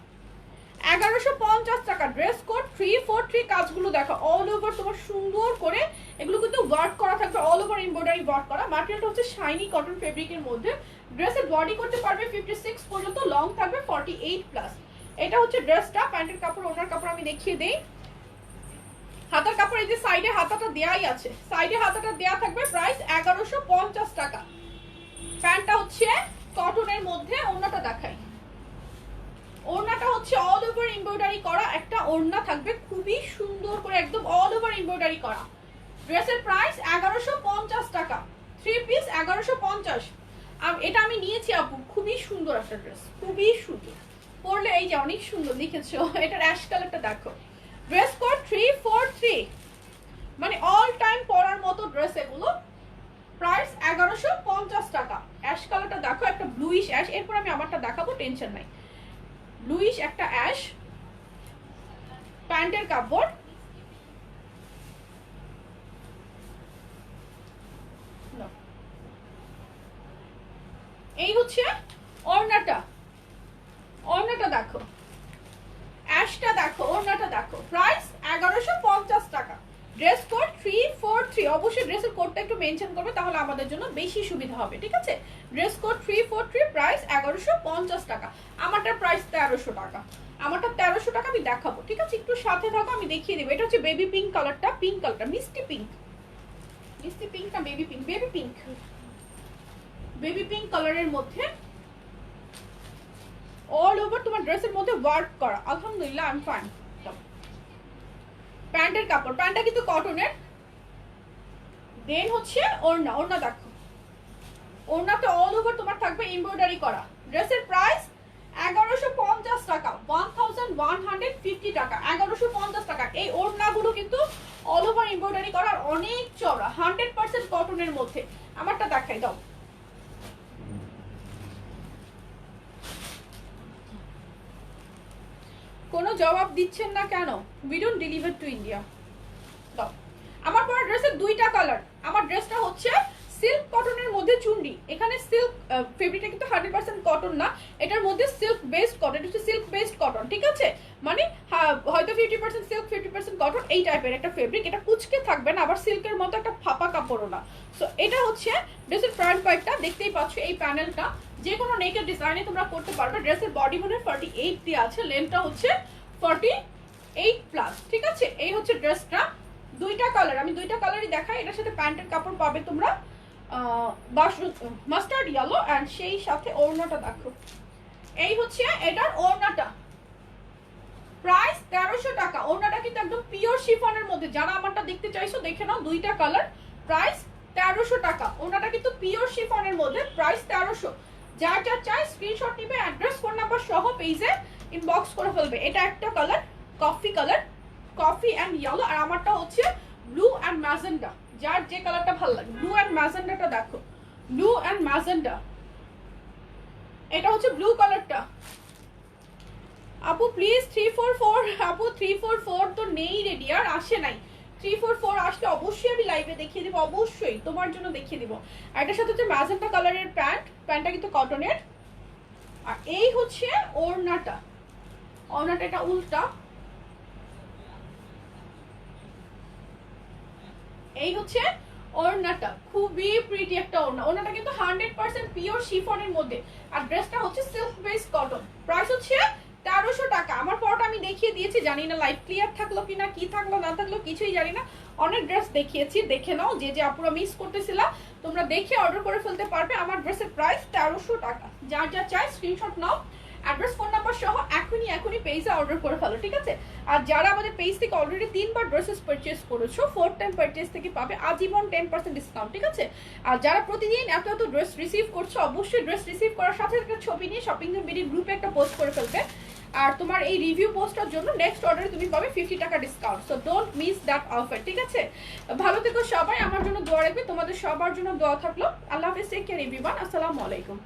1150 টাকা। Dress code 343। কাজগুলো দেখো অল ওভার তোমার সুন্দর করে, এগুলো কিন্তু ওয়ার্ক করা থাকবে, অল ওভার এমব্রয়ডারি ওয়ার্ক করা। ম্যাটেরিয়ালটা হচ্ছে শাইনি কটন ফেব্রিকের মধ্যে। ড্রেসের বডি করতে পারবে 56 পর্যন্ত, লং থাকবে 48 প্লাস। এটা হচ্ছে ড্রেসটা। প্যান্টের কাপড়, ওনার কাপড় আমি দেখিয়ে দেই। হাতার কাপড় এই যে সাইডে হাতাটা দেয়াই আছে, সাইডে হাতাটা দেয়া থাকবে। প্রাইস 1150 টাকা। প্যান্টটা হচ্ছে কটনের মধ্যে। ওড়নাটা দেখাই, ওড়নাটা হচ্ছে অল ওভার এমব্রয়ডারি করা একটা ওড়না থাকবে, খুবই সুন্দর করে একদম অল ওভার এমব্রয়ডারি করা। ড্রেসের প্রাইস 1150 টাকা, 3 পিস 1150। এটা আমি নিয়েছি আপু, খুবই সুন্দর একটা ড্রেস, খুবই সুন্দর পরলে, এই যে অনেক সুন্দর লিখেছো। এটার অ্যাশ কালারটা দেখো। ড্রেস কোড 343, মানে অল টাইম পরার মতো ড্রেস এগুলো। প্রাইস 1150 টাকা। অ্যাশ কালারটা দেখো, একটা ব্লুইশ অ্যাশ। এরপর আমি আমারটা দেখাবো, টেনশন নাই। ব্লুইশ একটা অ্যাশ। প্যান্টের কাপড়, এই হচ্ছে ওড়নাটা, ওড়নাটা দেখো, অ্যাশটা দেখো, ওড়নাটা দেখো। প্রাইস 1150 টাকা। Dress code 343। অবশ্যই ড্রেসের কোডটা একটু মেনশন করবে, তাহলে আমাদের জন্য বেশি সুবিধা হবে, ঠিক আছে? ড্রেস কোড 343, প্রাইস 1150 টাকা। আমারটার প্রাইস 1300 টাকা, আমারটা 1300 টাকা। আমি দেখাবো, ঠিক আছে? একটু সাথে থাকো, আমি দেখিয়ে দেবো। এটা হচ্ছে বেবি পিঙ্ক কালারটা, পিঙ্ক কালারটা মিষ্টি পিঙ্ক, মিষ্টি পিঙ্ক না baby pink, baby pink, baby pink কালারের মধ্যে অল ওভার তোমার ড্রেসের মধ্যে ওয়ার্ক করা। আলহামদুলিল্লাহ, আই এম ফাইন। প্যান্টের কাপড়, প্যান্টটা কিন্তু কটনের। দেন হচ্ছে ওড়না, ওড়না দেখো, ওড়নাটা অল ওভার তোমার থাকবে এমব্রয়ডারি করা। ড্রেসের প্রাইস 1150 টাকা, 1150 টাকা, 1150 টাকা। এই ওড়নাগুলো কিন্তু অল ওভার এমব্রয়ডারি করার, অনেক চওড়া, 100% কটনের মধ্যে। আমারটা দেখাই দাও। কোনো জবাব দিচ্ছেন না কেন? We don't deliver to India. দাও। আমার পরা ড্রেসের দুইটা কালার। আমার ড্রেসটা হচ্ছে সিল্ক কটনের মধ্যে চুন্ডি। এখানে সিল্ক ফেব্রিকটা কিন্তু 100% কটন না, এটার মধ্যে সিল্ক বেসড কটন, এটা হচ্ছে সিল্ক বেসড কটন, ঠিক আছে? মানে হয়তো 50% সিল্ক 50% কটন, এই টাইপের একটা ফেব্রিক। এটা কুচকে থাকবে না, আবার সিল্কের মতো একটা ফাঁপা কাপড়ও না। সো এটা হচ্ছে ড্রেসের ফ্রন্ট পার্টটা, দেখতেই পাচ্ছ এই প্যানেলটা। যে কোনো নেকের ডিজাইনে তোমরা করতে পারবে। ড্রেসের বডি মনে 48 দিয়ে আছে, লেন্থটা হচ্ছে 48 প্লাস, ঠিক আছে? এই হচ্ছে ড্রেসটা। দুইটা কালার, আমি দুইটা কালারই দেখাই। এটার সাথে প্যান্টের কাপড় পাবে তোমরা মাস্টার্ড ইয়েলো, এন্ড সেই সাথে ওড়নাটা দেখো। এই হচ্ছে এটার ওড়নাটা। প্রাইস 1300 টাকা। ওড়নাটা কিন্তু একদম পিওর শিফনের মধ্যে। যারা আমারটা দেখতে চাইছো দেখে নাও, দুইটা কালার। প্রাইস 1300 টাকা। ওড়নাটা কিন্তু পিওর শিফনের মধ্যে, প্রাইস 1300। যার যার চাই স্ক্রিনশট নিবে, অ্যাড্রেস ফোন নাম্বার সহ পেজে ইনবক্স করে ফেলবে। এটা একটা colour coffee colour, coffee and yellow, আর আমারটা হচ্ছে ব্লু অ্যান্ড ম্যাজেন্ডা। যার যে কালারটা ভালো লাগে, ব্লু অ্যান্ড ম্যাজেন্ডাটা দেখো, ব্লু অ্যান্ড ম্যাজেন্ডা, এটা হচ্ছে ব্লু কালারটা। আপু প্লিজ 344, আপু 344 তো নেই রেডি, আর আসে নাই। 344 আসলে অবশ্যই আমি লাইভে দেখিয়ে দিব, অবশ্যই তোমার জন্য দেখিয়ে দিব। আর এটার সাথে হচ্ছে ম্যাজেন্টা কালারের প্যান্ট, প্যান্টটা কিন্তু কটনের। আর এই হচ্ছে ওড়নাটা, ওড়নাটা এটা উল্টা, এই হচ্ছে ওড়নাটা, খুবই প্রিটি একটা ওড়না। ওড়নাটা কিন্তু 100% পিওর শিফনের মধ্যে, আর ড্রেসটা হচ্ছে সিল্ক বেস কটন। প্রাইস হচ্ছে 1300 টাকা। আমার পরটা আমি দেখিয়ে দিয়েছি, জানি না লাইভ ক্লিয়ার থাকলো কিনা, কি থাকলো না থাকলো কিছুই জানি না। অনেক ড্রেস দেখিয়েছি, দেখে নাও। যে যে আপুরা মিস করতেছিলা তোমরা দেখে অর্ডার করে ফেলতে পারবে। আমার ড্রেসের প্রাইস 1300 টাকা। যার যা চাই স্ক্রিনশট নাও, অ্যাড্রেস ফোন নাম্বার সহ এখনই পেজে অর্ডার করে ফেলো, ঠিক আছে? আর যারা আমাদের পেজ থেকে অলরেডি 3বার ড্রেসেস পারচেজ করেছো, 4th টাইম পারচেজ থেকে পাবে আজীবন 10% ডিসকাউন্ট, ঠিক আছে? আর যারা প্রতিদিন এত এত ড্রেস রিসিভ করছো, অবশ্যই ড্রেস রিসিভ করার সাথে একটা ছবি নিয়ে শপিং বিডি গ্রুপে একটা পোস্ট করে ফেলবে। আর তোমার এই রিভিউ পোস্টটার জন্য নেক্সট অর্ডারে তুমি পাবে 50 টাকা discount. So don't miss that offer, ঠিক আছে? ভালো থেকো সবাই, আমার জন্য দোয়া রাখবে, তোমাদের সবার জন্য দোয়া থাকলো। আল্লাহ হাফেজ, টেক কেয়ার এভরিওয়ান, আসসালামু আলাইকুম।